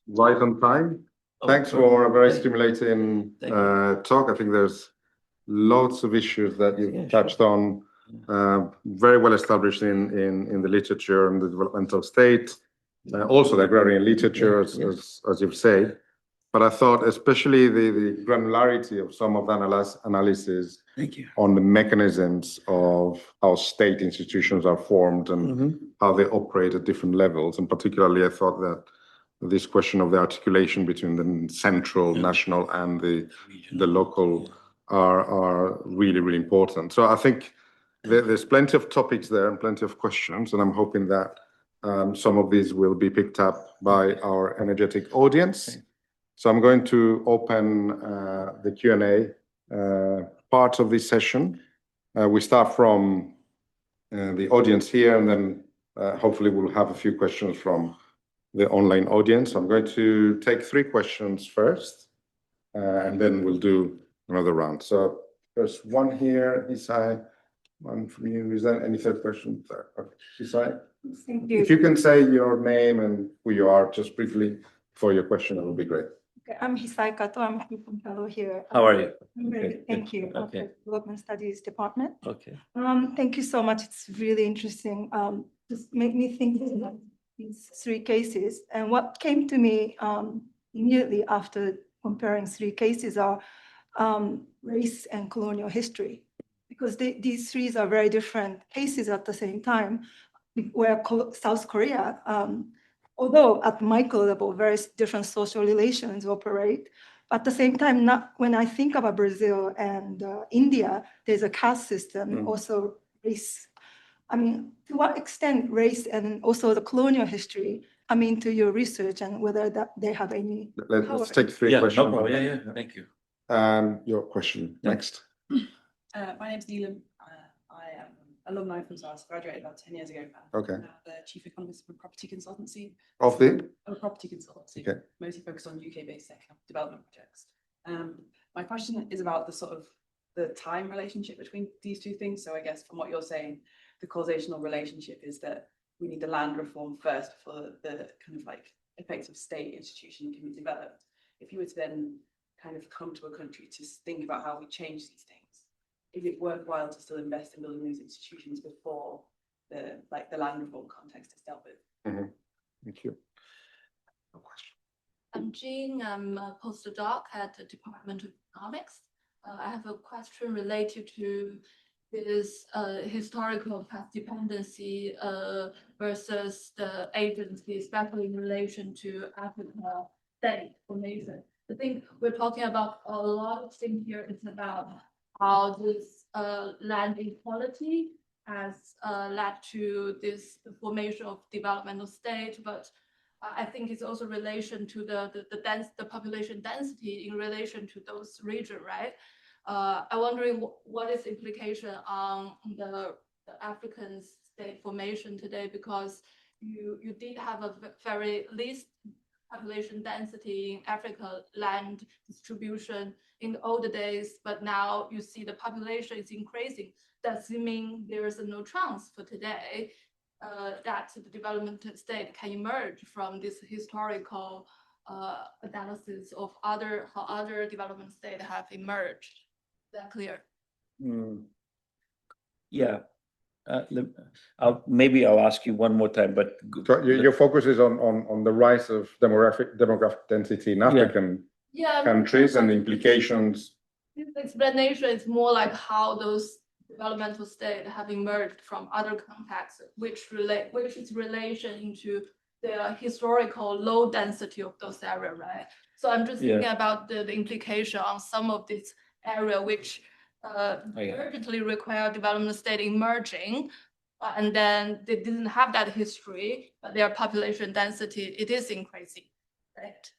Right on time. Thanks for a very stimulating talk. I think there's lots of issues that you've touched on, very well established in the literature and the developmental state, also the agrarian literature, as you've said. But I thought especially the granularity of some of the analysis on the mechanisms of how state institutions are formed and how they operate at different levels. And particularly, I thought that this question of the articulation between the central, national, and the local are really, really important. So I think there's plenty of topics there and plenty of questions, and I'm hoping that some of these will be picked up by our energetic audience. So I'm going to open the Q&A part of this session. We start from the audience here, and then hopefully we'll have a few questions from the online audience. I'm going to take 3 questions first, and then we'll do another round. So there's one here, Isai, one from you. Is there any third question? Okay. Isai? Thank you. If you can say your name and who you are just briefly for your question, that would be great. Okay, I'm Hisai Kato. I'm a Fulton Fellow here. How are you? I'm very good. Thank you. Okay. Development Studies Department. Okay. Thank you so much. It's really interesting. Just make me think about these 3 cases. And what came to me immediately after comparing 3 cases are race and colonial history, because these 3 are very different cases at the same time, where South Korea, although at micro level, very different social relations operate, at the same time, not when I think about Brazil and India, there's a caste system, also race. I mean, to what extent race and also the colonial history come into your research, and whether that they have any Let's take 3 questions. No problem. Yeah. Thank you. Your question next. My name's Neelam. I am an alumni from SOAS, graduated about 10 years ago. Okay. I'm now the chief economist of a property consultancy. Of the? Of a property consultancy, Okay. mostly focused on UK-based economic development projects. My question is about the sort of the time relationship between these two things. So I guess from what you're saying, the causational relationship is that we need the land reform first before the kind of like effective state institution can be developed. If you were to then kind of come to a country to think about how we change these things, is it worthwhile to still invest in building those institutions before the land reform context is dealt with? Mm-hmm. Thank you. I'm Jean. I'm a postdoc at the Department of Economics. I have a question related to this historical path dependency versus the agency, especially in relation to Africa state formation. I think we're talking about a lot of things here. It's about how this land inequality has led to this formation of developmental state, but I think it's also relation to the population density in relation to those regions, right? I'm wondering what is the implication on the African state formation today, because you did have a very least population density in Africa land distribution in the older days, but now you see the population is increasing. Does it mean there is no chance for today that the development state can emerge from this historical analysis of how other development states have emerged? Is that clear? Yeah. Maybe I'll ask you one more time, but So your focus is on the rise of demographic density in African countries and the implications. This explanation is more like how those developmental states have emerged from other contexts, which is relation into the historical low density of those areas, right? So I'm just thinking about the implication on some of this area which urgently require development state emerging, and then they didn't have that history, but their population density, it is increasing, right?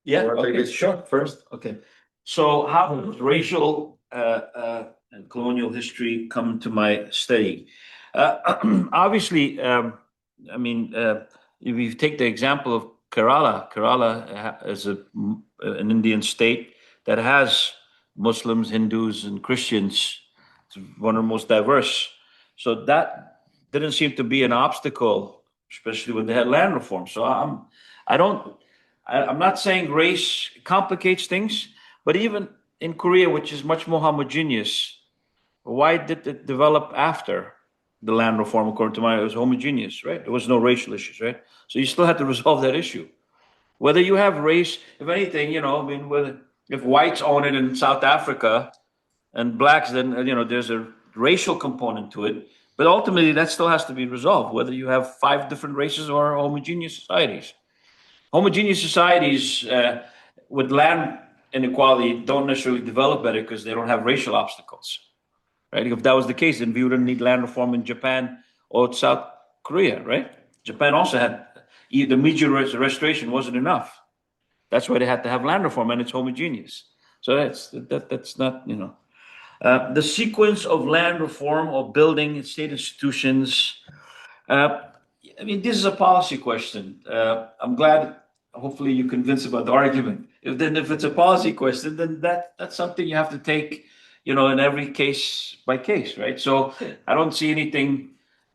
yeah, okay, sure, first, okay. So how does racial and colonial history come to my study? Obviously, I mean, if you take the example of Kerala is an Indian state that has Muslims, Hindus, and Christians. It's one of the most diverse. So that didn't seem to be an obstacle, especially when they had land reform. So I'm not saying race complicates things, but even in Korea, which is much more homogeneous, why did it develop after the land reform? According to it was homogeneous, right? There was no racial issues, right? So you still had to resolve that issue. Whether you have race, if anything, I mean, if whites own it in South Africa and blacks, then, there's a racial component to it. But ultimately, that still has to be resolved, whether you have 5 different races or homogeneous societies. Homogeneous societies with land inequality don't necessarily develop better because they don't have racial obstacles, right? If that was the case, then we wouldn't need land reform in Japan or South Korea, right? Japan also had the meiji restoration wasn't enough. That's why they had to have land reform, and it's homogeneous. So that's not, the sequence of land reform or building state institutions. I mean, this is a policy question. I'm glad, hopefully you convinced about the argument. If it's a policy question, then that's something you have to take, in every case by case, right? So I don't see anything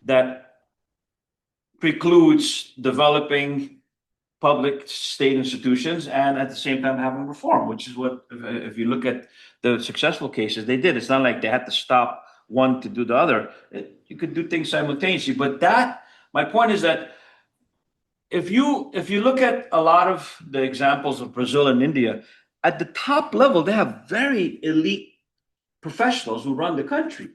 that precludes developing public state institutions and at the same time having reform, which is what, if you look at the successful cases, they did. It's not like they had to stop one to do the other. You could do things simultaneously, but my point is that if you look at a lot of the examples of Brazil and India, at the top level, they have very elite professionals who run the country.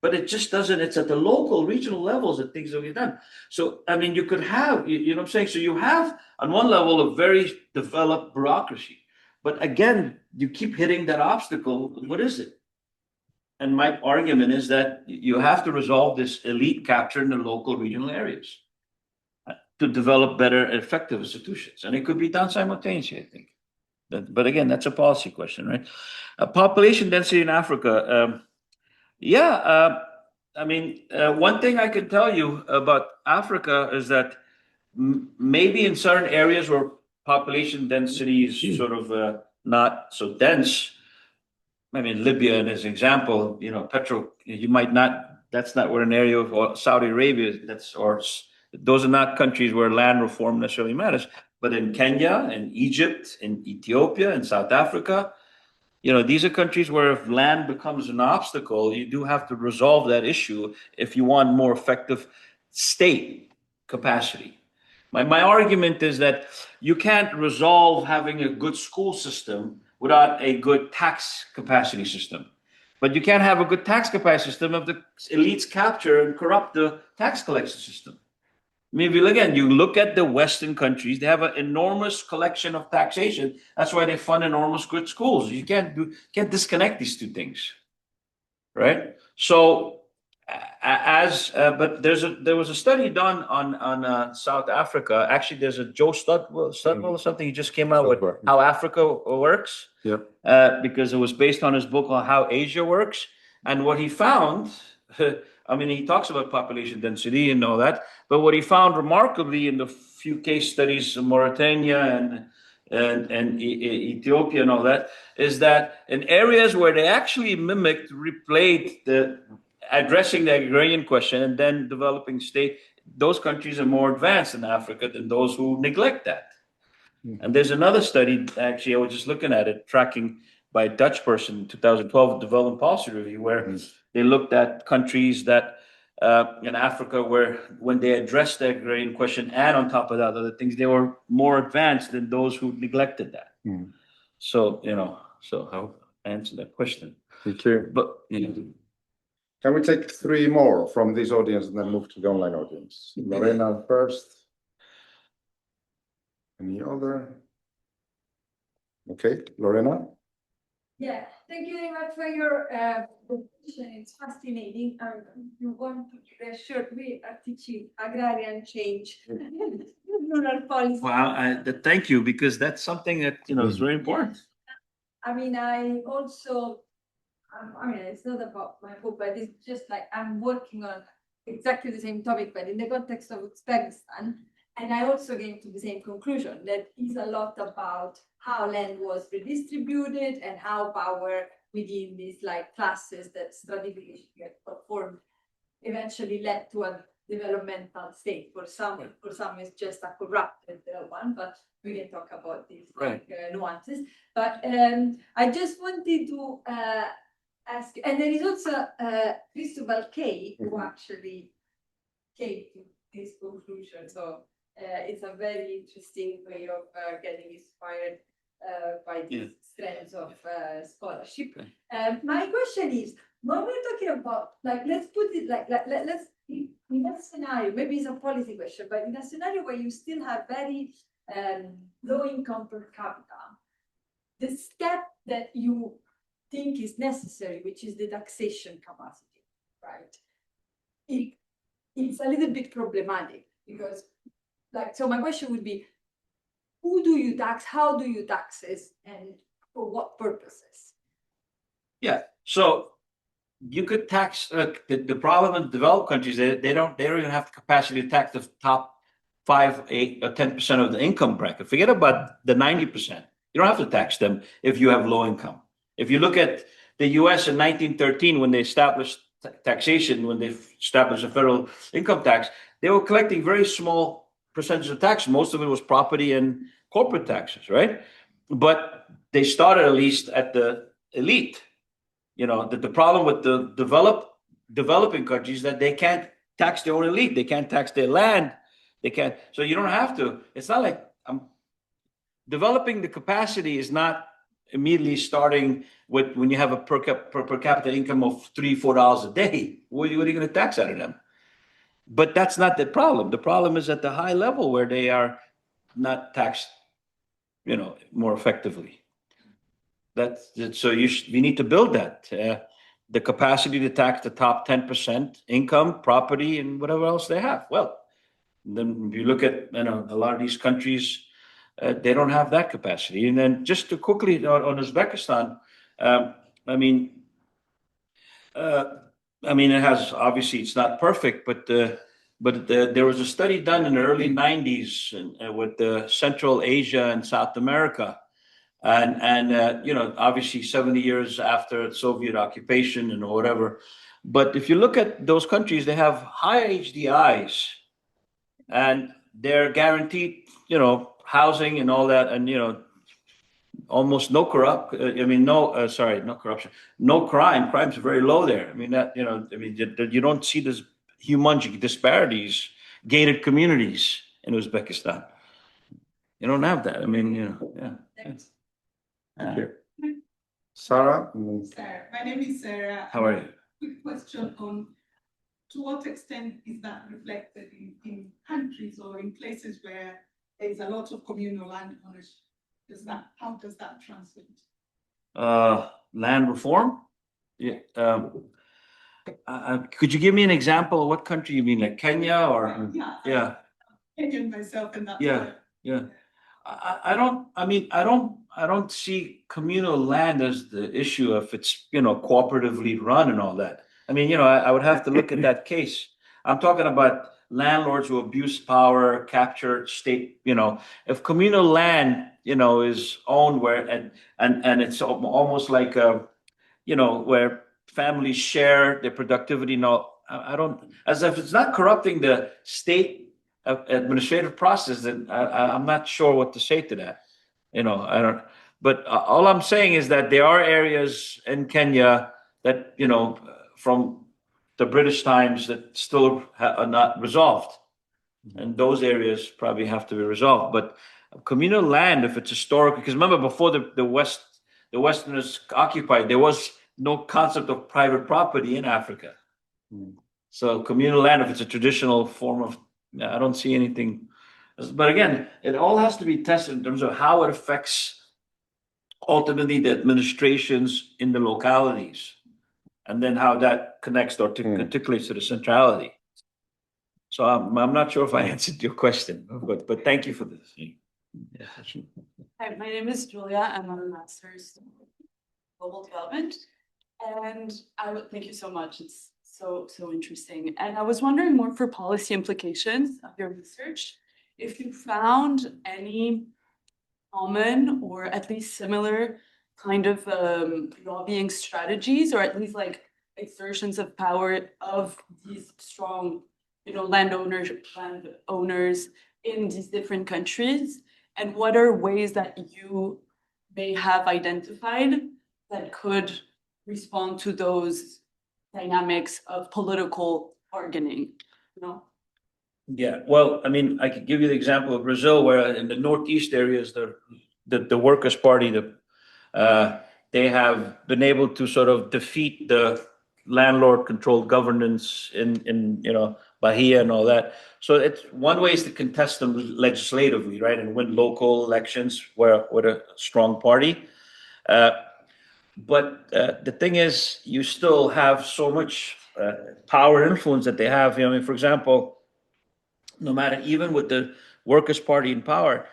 But it just doesn't, it's at the local, regional levels that things will get done. So, I mean, you could have, you know what I'm saying? So you have, on one level, a very developed bureaucracy. But again, you keep hitting that obstacle. What is it? And my argument is that you have to resolve this elite capture in the local, regional areas to develop better, effective institutions. And it could be done simultaneously, I think. But again, that's a policy question, right? Population density in Africa. One thing I can tell you about Africa is that maybe in certain areas where population density is sort of not so dense. I mean, Libya as an example, you might not. That's not where an area of or Saudi Arabia. Those are not countries where land reform necessarily matters. But in Kenya, in Egypt, in Ethiopia, in South Africa, these are countries where if land becomes an obstacle, you do have to resolve that issue if you want more effective state capacity. My argument is that you can't resolve having a good school system without a good tax capacity system. But you can't have a good tax capacity system if the elites capture and corrupt the tax collection system. I mean, if you look at the Western countries, they have an enormous collection of taxation. That's why they fund enormous good schools. You can't disconnect these two things, right? So, but there was a study done on South Africa. Actually, there's a Joe Studwell or something. He just came out with how Africa works. Yeah. Because it was based on his book on how Asia works, and what he found. I mean, he talks about population density and all that, but what he found remarkably in the few case studies in Mauritania and Ethiopia and all that is that in areas where they actually replayed addressing the agrarian question and then developing state, those countries are more advanced in Africa than those who neglect that. And there's another study, actually, I was just looking at it, tracking by a Dutch person in 2012, Development Policy Review, where they looked at countries that in Africa where when they addressed the agrarian question and on top of that other things, they were more advanced than those who neglected that. So, I'll answer that question. Thank you. But, Can we take 3 more from this audience and then move to the online audience? Lorena first. Any other? Okay, Lorena. Yeah, thank you very much for your presentation. It's fascinating. You want to give a short way of teaching agrarian change, rural policy. well, thank you, because that's something that, is very important. I mean, it's not about my book, but it's just like I'm working on exactly the same topic, but in the context of Uzbekistan. And I also came to the same conclusion that is a lot about how land was redistributed and how power within these like classes that strategically get formed eventually led to a developmental state. For some it's just a corrupted one, but we can talk about these nuances. But I just wanted to ask, and there is also Cristobal K, who actually came to this conclusion. So it's a very interesting way of getting inspired by these strands of scholarship. My question is, when we're talking about, let's put it let's in that scenario, maybe it's a policy question, but in a scenario where you still have very low income per capita, the step that you think is necessary, which is the taxation capacity, right? It's a little bit problematic because so my question would be, who do you tax, how do you tax this, and for what purposes? Yeah, so you could tax the problem in developed countries. They don't even have the capacity to tax the top 5, 8, or 10% of the income bracket. Forget about the 90%. You don't have to tax them if you have low income. If you look at the U.S. in 1913, when they established taxation, when they established a federal income tax, they were collecting very small percentage of tax. Most of it was property and corporate taxes, right? But they started at least at the elite. The problem with the developing countries is that they can't tax their own elite. They can't tax their land. They can't. So you don't have to. It's not like developing the capacity is not immediately starting with when you have a per capita income of $3-4 a day. What are you going to tax out of them? But that's not the problem. The problem is at the high level where they are not taxed, more effectively. So we need to build that the capacity to tax the top 10% income, property, and whatever else they have. Well, then if you look at a lot of these countries, they don't have that capacity. And then just to quickly on Uzbekistan, I mean, it has obviously it's not perfect, but there was a study done in the early '90s with Central Asia and South America, and obviously 70 years after Soviet occupation and whatever. But if you look at those countries, they have high HDIs, and they're guaranteed, housing and all that, and almost no corrupt. No corruption, no crime. Crime's very low there. I mean you don't see this humongous disparities, gated communities in Uzbekistan. You don't have that. Yeah. Thank you. Sarah? Sarah, my name is Sarah. How are you? Quick question on to what extent is that reflected in countries or in places where there is a lot of communal land ownership? How does that translate? Land reform? Yeah. Could you give me an example of what country you mean, like Kenya or? Yeah. Kenyan myself, and that's Yeah. Yeah. I don't see communal land as the issue if it's, cooperatively run and all that. I would have to look at that case. I'm talking about landlords who abuse power, capture state, if communal land, is owned where, and it's almost like, where families share their productivity. No, I don't, as if it's not corrupting the state administrative process, then I'm not sure what to say to that. I don't, but all I'm saying is that there are areas in Kenya that, from the British times that still are not resolved. And those areas probably have to be resolved. But communal land, if it's historic, because remember before the Westerners occupied, there was no concept of private property in Africa. So communal land, if it's a traditional form of, I don't see anything. But again, it all has to be tested in terms of how it affects ultimately the administrations in the localities, and then how that connects or articulates to the centrality. So I'm not sure if I answered your question, but thank you for this. Yeah. Hi, my name is Julia. I'm on a master's in global development, and I would thank you so much. It's so interesting. And I was wondering more for policy implications of your research, if you found any common or at least similar kind of lobbying strategies, or at least like exertions of power of these strong, landowners in these different countries, and what are ways that you may have identified that could respond to those dynamics of political bargaining, Yeah, well, I could give you the example of Brazil, where in the Northeast areas, the Workers' Party, they have been able to sort of defeat the landlord-controlled governance in Bahia and all that. So it's one way is to contest them legislatively, right, and win local elections with a strong party. But the thing is, you still have so much power influence that they have. For example, no matter, even with the Workers' Party in power,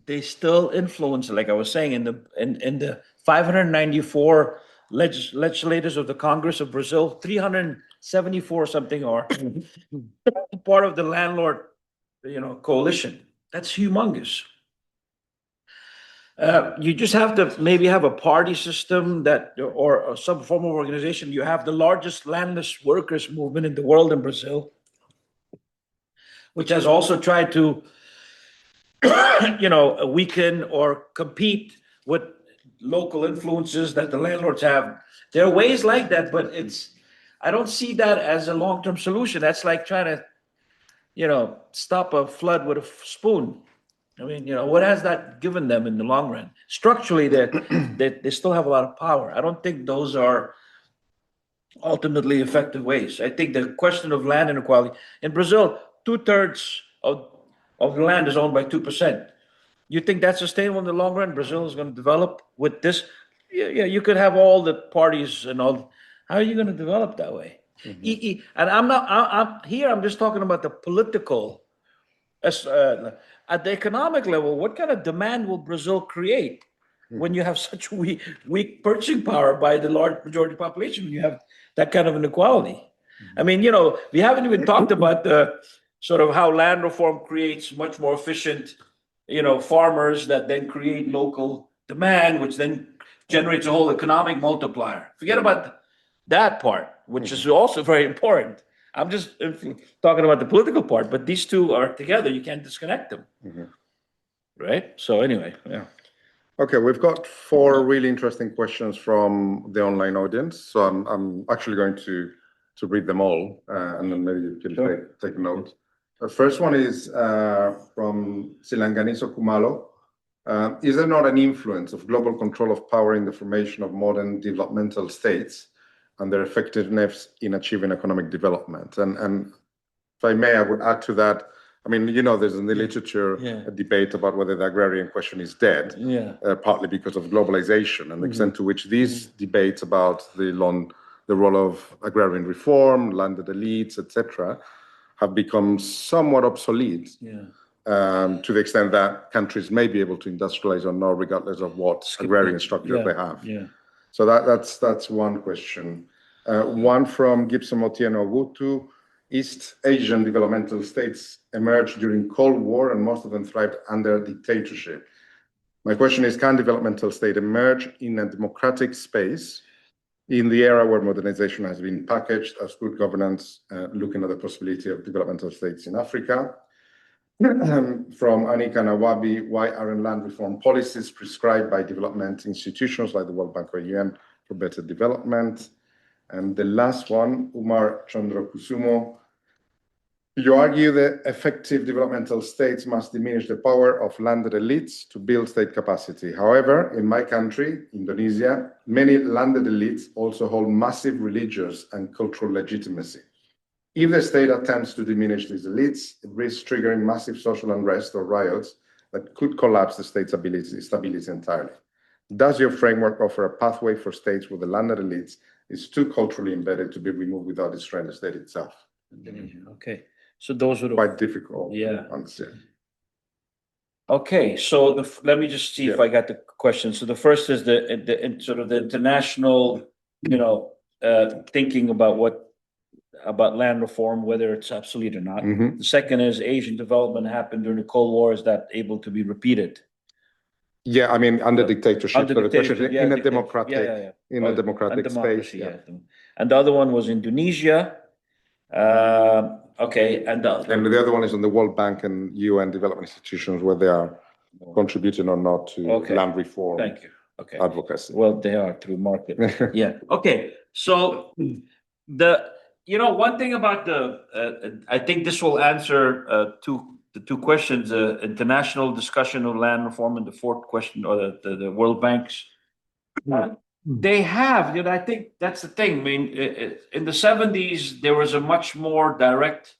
they still influence, like I was saying, in the 594 legislators of the Congress of Brazil, 374 something are part of the landlord, coalition. That's humongous. You just have to maybe have a party system or some form of organization. You have the largest landless workers movement in the world in Brazil, which has also tried to, weaken or compete with local influences that the landlords have. There are ways like that, but I don't see that as a long-term solution. That's like trying to, stop a flood with a spoon. What has that given them in the long run? Structurally, they still have a lot of power. I don't think those are ultimately effective ways. I think the question of land inequality in Brazil, 2/3 of the land is owned by 2%. You think that's sustainable in the long run? Brazil is going to develop with this? Yeah, you could have all the parties and all. How are you going to develop that way? And I'm just talking about the political at the economic level, what kind of demand will Brazil create when you have such weak purchasing power by the large majority of the population, when you have that kind of inequality? I mean, we haven't even talked about the sort of how land reform creates much more efficient, farmers that then create local demand, which then generates a whole economic multiplier. Forget about that part, which is also very important. I'm just talking about the political part, but these two are together. You can't disconnect them. Right? So anyway, yeah. Okay, we've got 4 really interesting questions from the online audience. So I'm actually going to read them all, and then maybe you can take note. The first one is from Silanganiso Kumalo. Is there not an influence of global control of power in the formation of modern developmental states and their effectiveness in achieving economic development? And if I may, I would add to that. I mean, there's in the literature a debate about whether the agrarian question is dead, partly because of globalization and the extent to which these debates about the role of agrarian reform, landed elites, etc., have become somewhat obsolete. To the extent that countries may be able to industrialize or not, regardless of what agrarian structure they have. So that's one question. One from Gibson Otieno Ogutu. East Asian developmental states emerged during Cold War, and most of them thrived under dictatorship. My question is, can developmental state emerge in a democratic space in the era where modernization has been packaged as good governance, looking at the possibility of developmental states in Africa? From Anika Nawabi, why aren't land reform policies prescribed by development institutions like the World Bank or UN for better development? And the last one, Umar Chandrakusumo, you argue that effective developmental states must diminish the power of landed elites to build state capacity. However, in my country, Indonesia, many landed elites also hold massive religious and cultural legitimacy. If the state attempts to diminish these elites, it risks triggering massive social unrest or riots that could collapse the state's stability entirely. Does your framework offer a pathway for states where the landed elites is too culturally embedded to be removed without destroying the state itself? Okay, so those are quite difficult to understand. Okay, so let me just see if I got the question. So the first is the sort of the international, thinking about land reform, whether it's obsolete or not. The second is Asian development happened during the Cold War. Is that able to be repeated? Yeah, I mean, under dictatorship. Under dictatorship, in a democratic space. And the other one was Indonesia. Okay, and the other one is on the World Bank and UN development institutions, where they are contributing or not to land reform. Thank you. Okay. Advocacy. Well, they are through market. Okay. So one thing about I think this will answer the two questions, international discussion of land reform, and the fourth question, or the World Bank's. They have, I think that's the thing. I mean, in the 70s, there was a much more direct,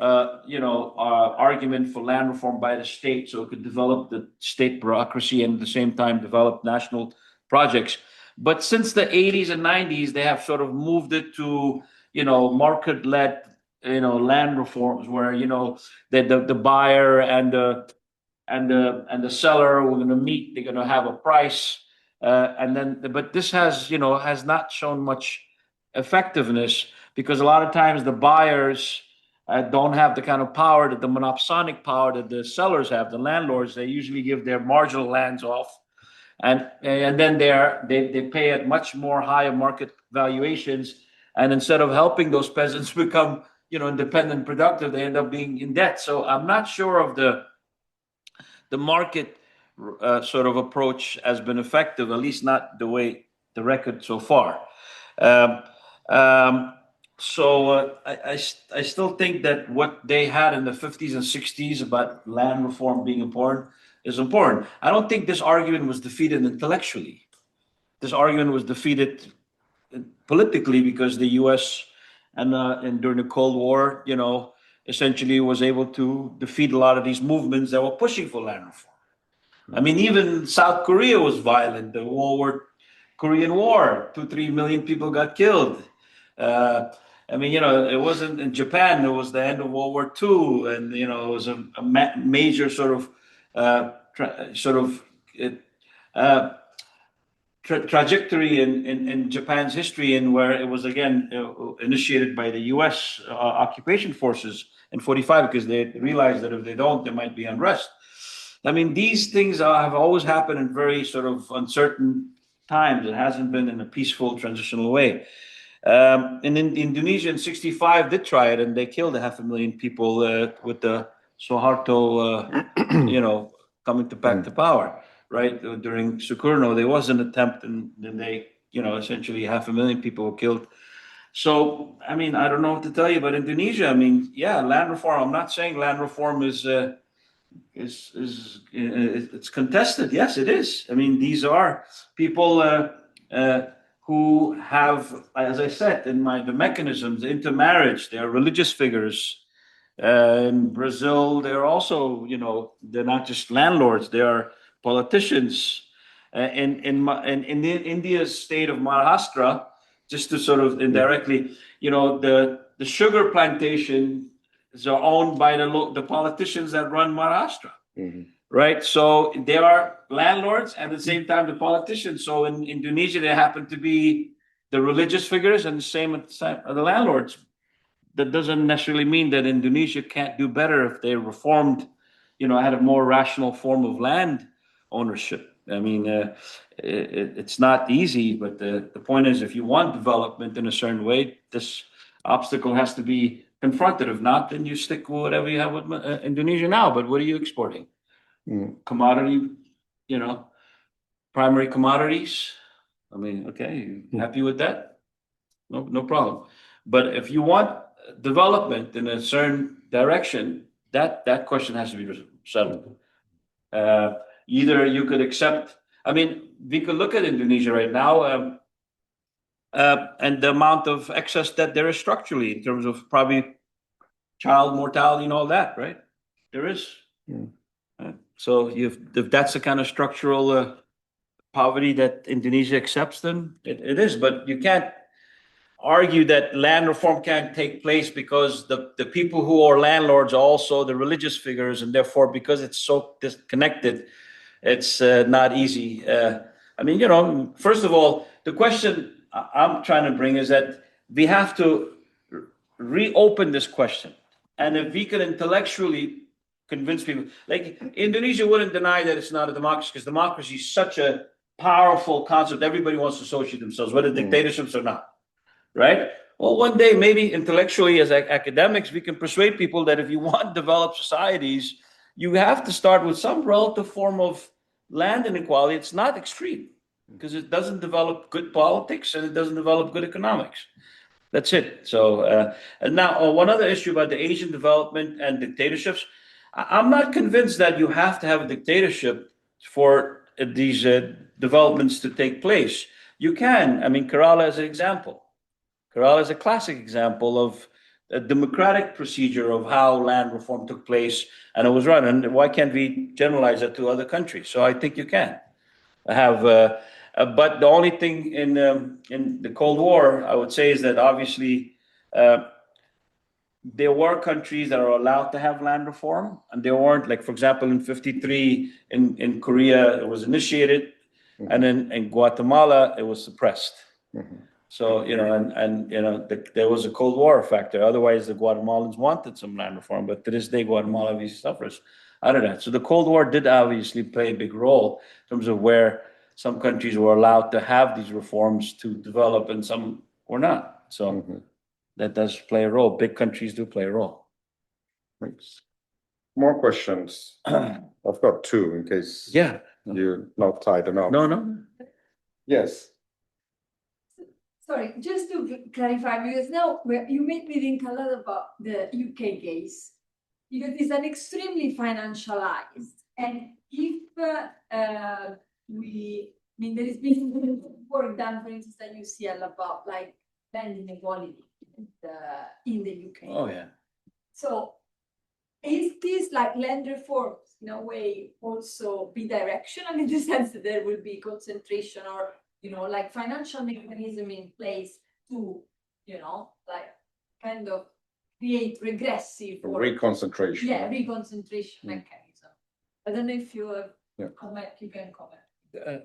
argument for land reform by the state, so it could develop the state bureaucracy and at the same time develop national projects. But since the 80s and 90s, they have sort of moved it to, market-led, land reforms, where the buyer and the seller were going to meet. They're going to have a price. But this has not shown much effectiveness, because a lot of times the buyers don't have the kind of power, that the monopsonic power that the sellers have, the landlords. They usually give their marginal lands off, and then they pay at much more higher market valuations. And instead of helping those peasants become independent, productive, they end up being in debt. So I'm not sure of the market sort of approach has been effective, at least not the way the record so far. So I still think that what they had in the 50s and 60s about land reform being important is important. I don't think this argument was defeated intellectually. This argument was defeated politically, because the U.S. and during the Cold War, essentially was able to defeat a lot of these movements that were pushing for land reform. I mean, even South Korea was violent. The Korean War, 2-3 million people got killed. I mean, it wasn't in Japan. It was the end of World War II, and it was a major sort of uh, trajectory in Japan's history, and where it was again initiated by the U.S. Occupation forces in '45, because they realized that if they don't, there might be unrest. I mean, these things have always happened in very sort of uncertain times. It hasn't been in a peaceful transitional way. And in Indonesia in '65 did try it, and they killed 500,000 people with the Suharto, coming back to power. Right during Sukarno, there was an attempt, and then they, essentially 500,000 people were killed. So, I mean, I don't know what to tell you about Indonesia. I mean, yeah, land reform. I'm not saying land reform is it's contested. Yes, it is. I mean, these are people who have, as I said, the mechanisms, the intermarriage. They are religious figures. In Brazil, they're also, they're not just landlords. They are politicians. In India's state of Maharashtra, just to sort of indirectly, the sugar plantation are owned by the politicians that run Maharashtra, right? So they are landlords and at the same time the politicians. So in Indonesia, they happen to be the religious figures, and the same at the landlords. That doesn't necessarily mean that Indonesia can't do better if they reformed, had a more rational form of land ownership. I mean, it's not easy, but the point is, if you want development in a certain way, this obstacle has to be confronted. If not, then you stick with whatever you have with Indonesia now. But what are you exporting? Commodity, primary commodities. I mean, okay, you happy with that? No problem. But if you want development in a certain direction, that question has to be settled. Either you could accept. I mean, we could look at Indonesia right now, and the amount of excess debt there is structurally in terms of probably child mortality and all that, right? There is. So if that's the kind of structural poverty that Indonesia accepts, then it is. But you can't argue that land reform can't take place because the people who are landlords are also the religious figures, and therefore, because it's so disconnected, it's not easy. I mean, first of all, the question I'm trying to bring is that we have to reopen this question. And if we could intellectually convince people, like Indonesia wouldn't deny that it's not a democracy, because democracy is such a powerful concept. Everybody wants to associate themselves, whether dictatorships or not. Right? Well, one day, maybe intellectually as academics, we can persuade people that if you want developed societies, you have to start with some relative form of land inequality. It's not extreme, because it doesn't develop good politics and it doesn't develop good economics. That's it. So, and now one other issue about the Asian development and dictatorships. I'm not convinced that you have to have a dictatorship for these developments to take place. You can. I mean, Kerala is an example. Kerala is a classic example of a democratic procedure of how land reform took place and it was run. And why can't we generalize that to other countries? So I think you can have. But the only thing in the Cold War, I would say, is that obviously there were countries that are allowed to have land reform, and there weren't. Like, for example, in '53 in Korea, it was initiated, and then in Guatemala, it was suppressed. So, there was a Cold War factor. Otherwise, the Guatemalans wanted some land reform, but to this day, Guatemala obviously suffers out of that. So the Cold War did obviously play a big role in terms of where some countries were allowed to have these reforms to develop and some were not. So that does play a role. Big countries do play a role. Thanks. More questions? I've got two in case you're not tied enough. No. Yes. Sorry, just to clarify, because now you made me think a lot about the UK case, because it's an extremely financialized, and if there is been work done, for instance, at UCL about like land inequality in the UK. Oh yeah. So is this like land reforms in a way also bidirectional in the sense that there will be concentration or like financial mechanism in place to, like kind of create regressive or Reconcentration. reconcentration mechanism. I don't know if you have comment, you can comment.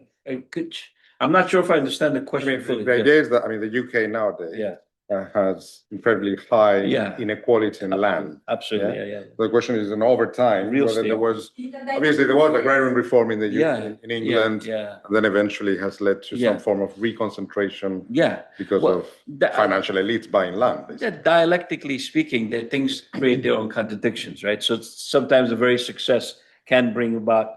I'm not sure if I understand the question fully. The idea is that, I mean, the UK nowadays has incredibly high inequality in land. Absolutely, yeah. The question is, and over time, Real whether estate. there was, obviously there was agrarian reform in the UK, in England, Yeah. and then eventually has led to some form of reconcentration because Well, of financial elites buying land. basically. Dialectically speaking, the things create their own contradictions, right? So sometimes the very success can bring about,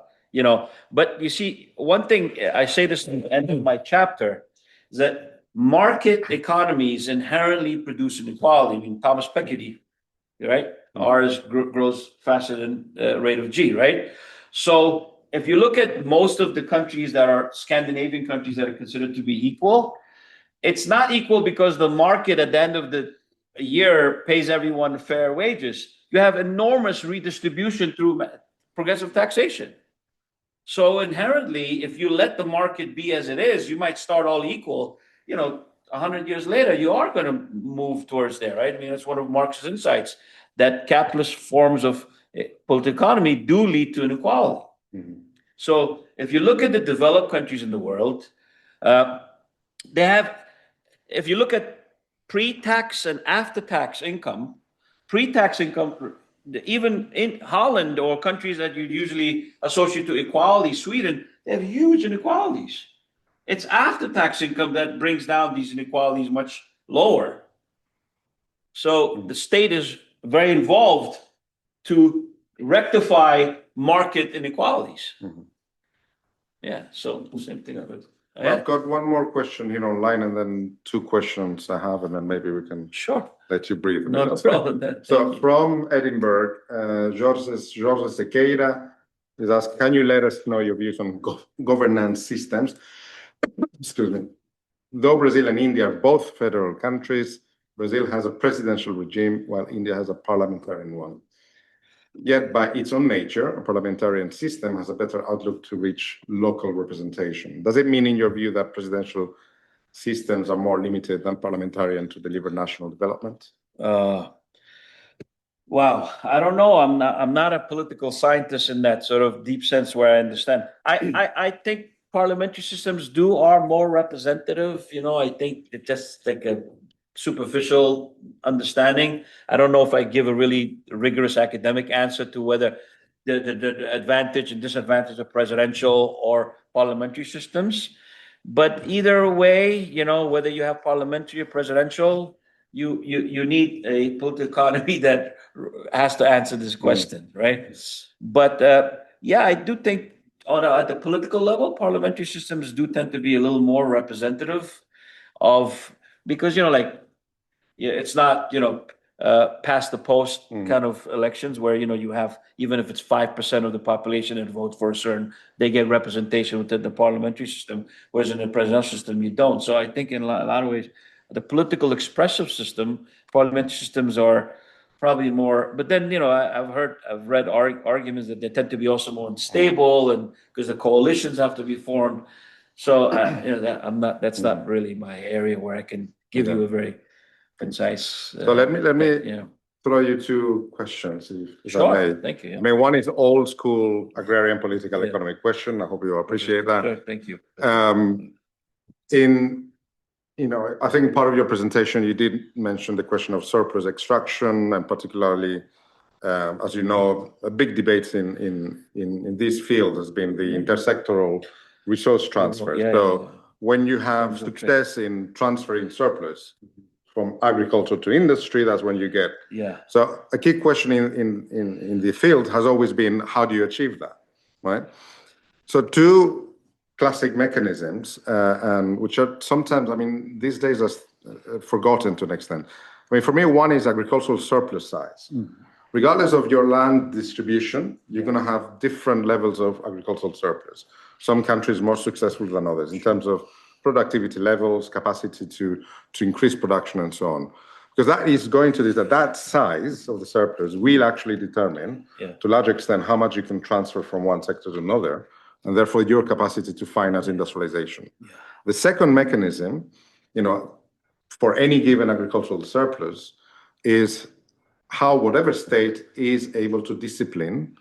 but you see, one thing, I say this at the end of my chapter, is that market economies inherently produce inequality. I mean, Thomas Piketty, right? R's grows faster than rate of G, right? So if you look at most of the countries that are Scandinavian countries that are considered to be equal, it's not equal because the market at the end of the year pays everyone fair wages. You have enormous redistribution through progressive taxation. So inherently, if you let the market be as it is, you might start all equal. 100 years later, you are going to move towards there, right? I mean, that's one of Marx's insights, that capitalist forms of political economy do lead to inequality. So if you look at the developed countries in the world, they have, if you look at pre-tax and after-tax income, pre-tax income, even in Holland or countries that you usually associate to equality, Sweden, they have huge inequalities. It's after-tax income that brings down these inequalities much lower. So the state is very involved to rectify market inequalities. Yeah, so the same thing of it. Well, I've got one more question here online, and then two questions I have, and then maybe we can let you breathe. No problem. So from Edinburgh, Jorge Sequeira is asked, can you let us know your views on governance systems? Excuse me. Though Brazil and India are both federal countries, Brazil has a presidential regime while India has a parliamentarian one. Yet by its own nature, a parliamentarian system has a better outlook to reach local representation. Does it mean, in your view, that presidential systems are more limited than parliamentarian to deliver national development? Wow, I don't know. I'm not a political scientist in that sort of deep sense where I understand. I think parliamentary systems are more representative. I think it's just like a superficial understanding. I don't know if I give a really rigorous academic answer to whether the advantage and disadvantage of presidential or parliamentary systems. But either way, whether you have parliamentary or presidential, you need a political economy that has to answer this question, right? But I do think at the political level, parliamentary systems do tend to be a little more representative of, because it's not past the post kind of elections where you have, even if it's 5% of the population that votes for a certain, they get representation within the parliamentary system, whereas in the presidential system you don't. So I think in a lot of ways, the political expressive system, parliamentary systems are probably more. But then I've read arguments that they tend to be also more unstable, and because the coalitions have to be formed. So that's not really my area where I can give you a very concise. So let me throw you two questions, if I may. Thank you. I mean, one is old school agrarian political economic question. I hope you appreciate that. Sure, thank you. I think part of your presentation, you did mention the question of surplus extraction, and particularly, as you know, a big debate in this field has been the intersectoral resource transfer. When you have success in transferring surplus from agriculture to industry, that's when you get. So a key question in the field has always been, how do you achieve that, right? So two classic mechanisms, and which are sometimes, these days are forgotten to an extent. For me, one is agricultural surplus size. Regardless of your land distribution, you're going to have different levels of agricultural surplus. Some countries more successful than others in terms of productivity levels, capacity to increase production, and so on. Because that is going to that size of the surplus will actually determine, to a large extent, how much you can transfer from one sector to another, and therefore your capacity to finance industrialization. The second mechanism, for any given agricultural surplus, is how whatever state is able to discipline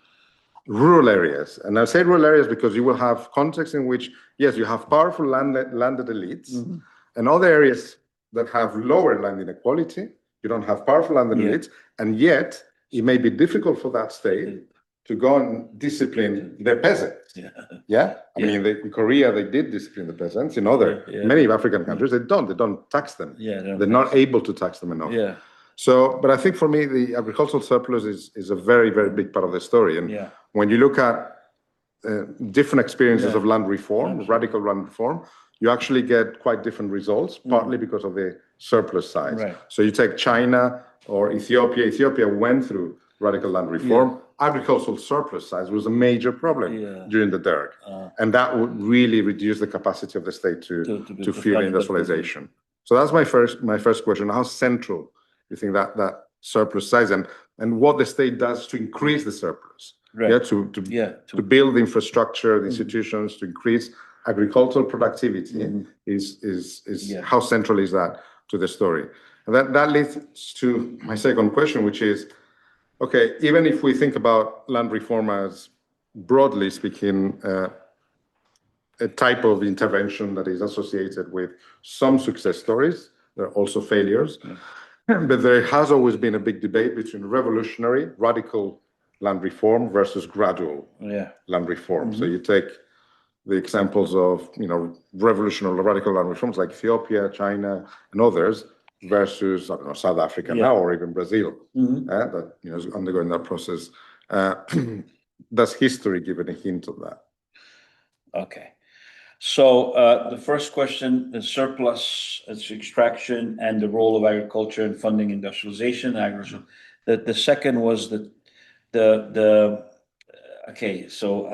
rural areas. And I say rural areas because you will have contexts in which, yes, you have powerful landed elites, and other areas that have lower land inequality. You don't have powerful landed elites, and yet it may be difficult for that state to go and discipline their peasants. I mean, in Korea, they did discipline the peasants. In other, many African countries, they don't tax them. They're not able to tax them enough. So, but I think for me, the agricultural surplus is a very, very big part of the story. And when you look at different experiences of land reform, radical land reform, you actually get quite different results, partly because of the surplus size. So you take China or Ethiopia. Ethiopia went through radical land reform. Agricultural surplus size was a major problem during the Derg. And that would really reduce the capacity of the state to fuel industrialization. So that's my first question. How central you think that surplus size and what the state does to increase the surplus? To build the infrastructure, the institutions, to increase agricultural productivity is how central is that to the story? And that leads to my second question, which is, okay, even if we think about land reform as, broadly speaking, a type of intervention that is associated with some success stories, there are also failures. But there has always been a big debate between revolutionary, radical land reform versus gradual land reform. So you take the examples of, revolutionary, radical land reforms like Ethiopia, China, and others versus, I don't know, South Africa now, or even Brazil, that is undergoing that process. Does history give any hint of that? Okay. So the first question is surplus, it's extraction, and the role of agriculture in funding industrialization. The second was the three. So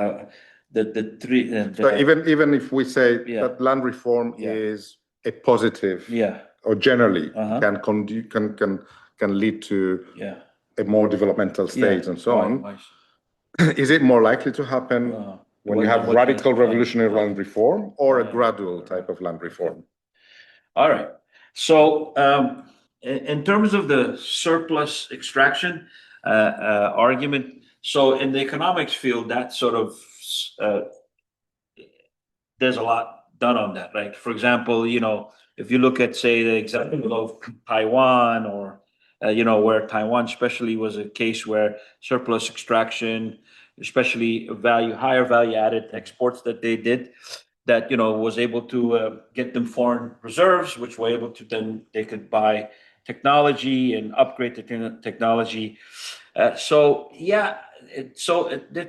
even if we say that land reform is a positive, or generally can lead to a more developmental state and so on, is it more likely to happen when you have radical revolutionary land reform or a gradual type of land reform? All right. So in terms of the surplus extraction argument, so in the economics field, that sort of there's a lot done on that, right? For example, if you look at, say, the example of Taiwan, or where Taiwan especially was a case where surplus extraction, especially higher value added exports that they did, that was able to get them foreign reserves, which were able to then they could buy technology and upgrade the technology. So there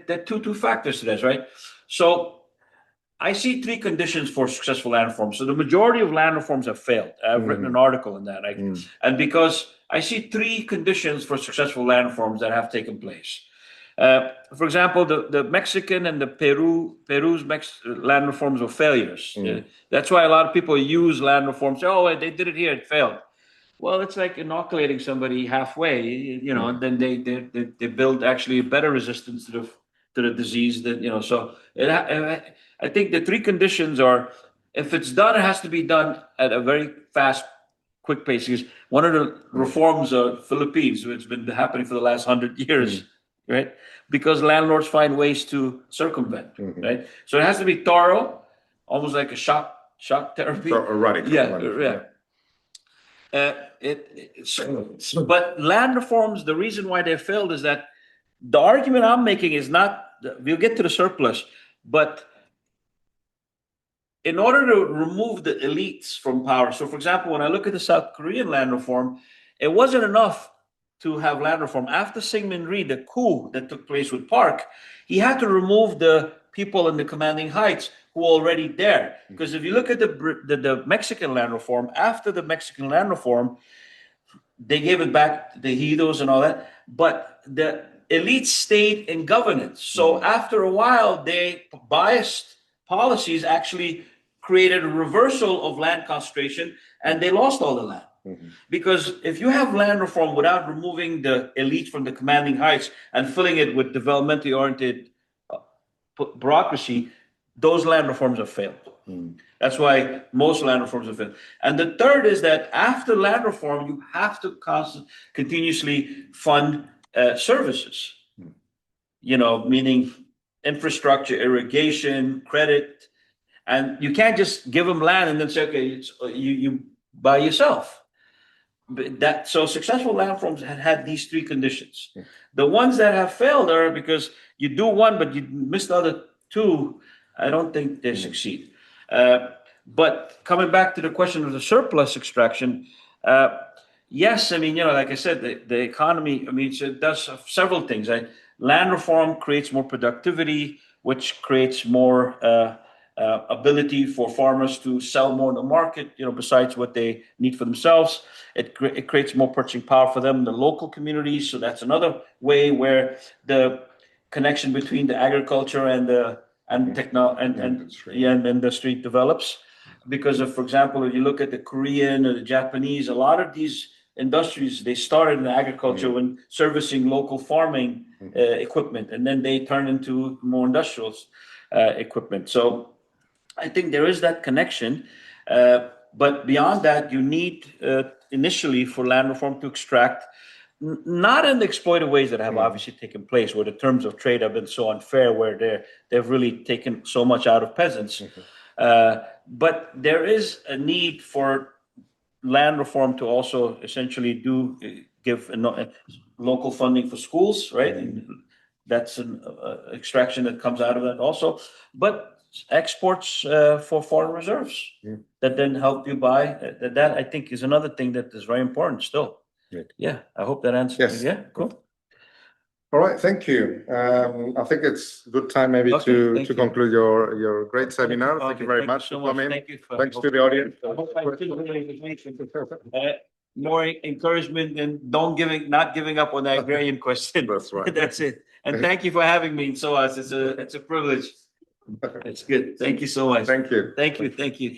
are two factors to this, right? So I see three conditions for successful land reform. So the majority of land reforms have failed. I've written an article on that, and because I see three conditions for successful land reforms that have taken place. For example, the Mexican and the Peru's land reforms were failures. That's why a lot of people use land reforms. Say, oh, they did it here, it failed. Well, it's like inoculating somebody halfway, and then they build actually a better resistance to the disease. So I think the three conditions are, if it's done, it has to be done at a very fast, quick pace. Because one of the reforms of Philippines, which has been happening for the last 100 years, right? Because landlords find ways to circumvent, right? So it has to be thorough, almost like a shock therapy. So radical. But land reforms, the reason why they failed is that the argument I'm making is not, we'll get to the surplus, but in order to remove the elites from power. So, for example, when I look at the South Korean land reform, it wasn't enough to have land reform. After Syngman Rhee, the coup that took place with Park, he had to remove the people in the commanding heights who were already there. Because if you look at the Mexican land reform, after the Mexican land reform, they gave it back to the Hidos and all that, but the elites stayed in governance. So after a while, they biased policies actually created a reversal of land concentration, and they lost all the land. Because if you have land reform without removing the elite from the commanding heights and filling it with developmentally oriented bureaucracy, those land reforms have failed. That's why most land reforms have failed. And the third is that after land reform, you have to continuously fund services. Meaning infrastructure, irrigation, credit, and you can't just give them land and then say, okay, you by yourself. So successful land reforms had these three conditions. The ones that have failed are because you do one but you miss the other two. I don't think they succeed. But coming back to the question of the surplus extraction, yes, I mean, like I said, the economy, I mean, it does several things. Land reform creates more productivity, which creates more ability for farmers to sell more in the market, besides what they need for themselves. It creates more purchasing power for them in the local communities. So that's another way where the connection between the agriculture and the industry develops. Because for example, if you look at the Korean or the Japanese, a lot of these industries, they started in agriculture when servicing local farming equipment, and then they turn into more industrial equipment. So I think there is that connection. But beyond that, you need initially for land reform to extract, not in the exploitive ways that have obviously taken place, where the terms of trade have been so unfair, where they've really taken so much out of peasants. But there is a need for land reform to also essentially give local funding for schools, right? And that's an extraction that comes out of that also. But exports for foreign reserves that then help you buy. That I think is another thing that is very important still. Great. Yeah, I hope that answers. Yes. Yeah, cool. All right, thank you. I think it's a good time maybe to conclude your great seminar. Thank you very much for coming. Thank you. Thanks to the audience. More encouragement and not giving up on the agrarian question. That's right. That's it. And thank you for having me in SOAS. It's a privilege. It's good. Thank you so much. Thank you. Thank you.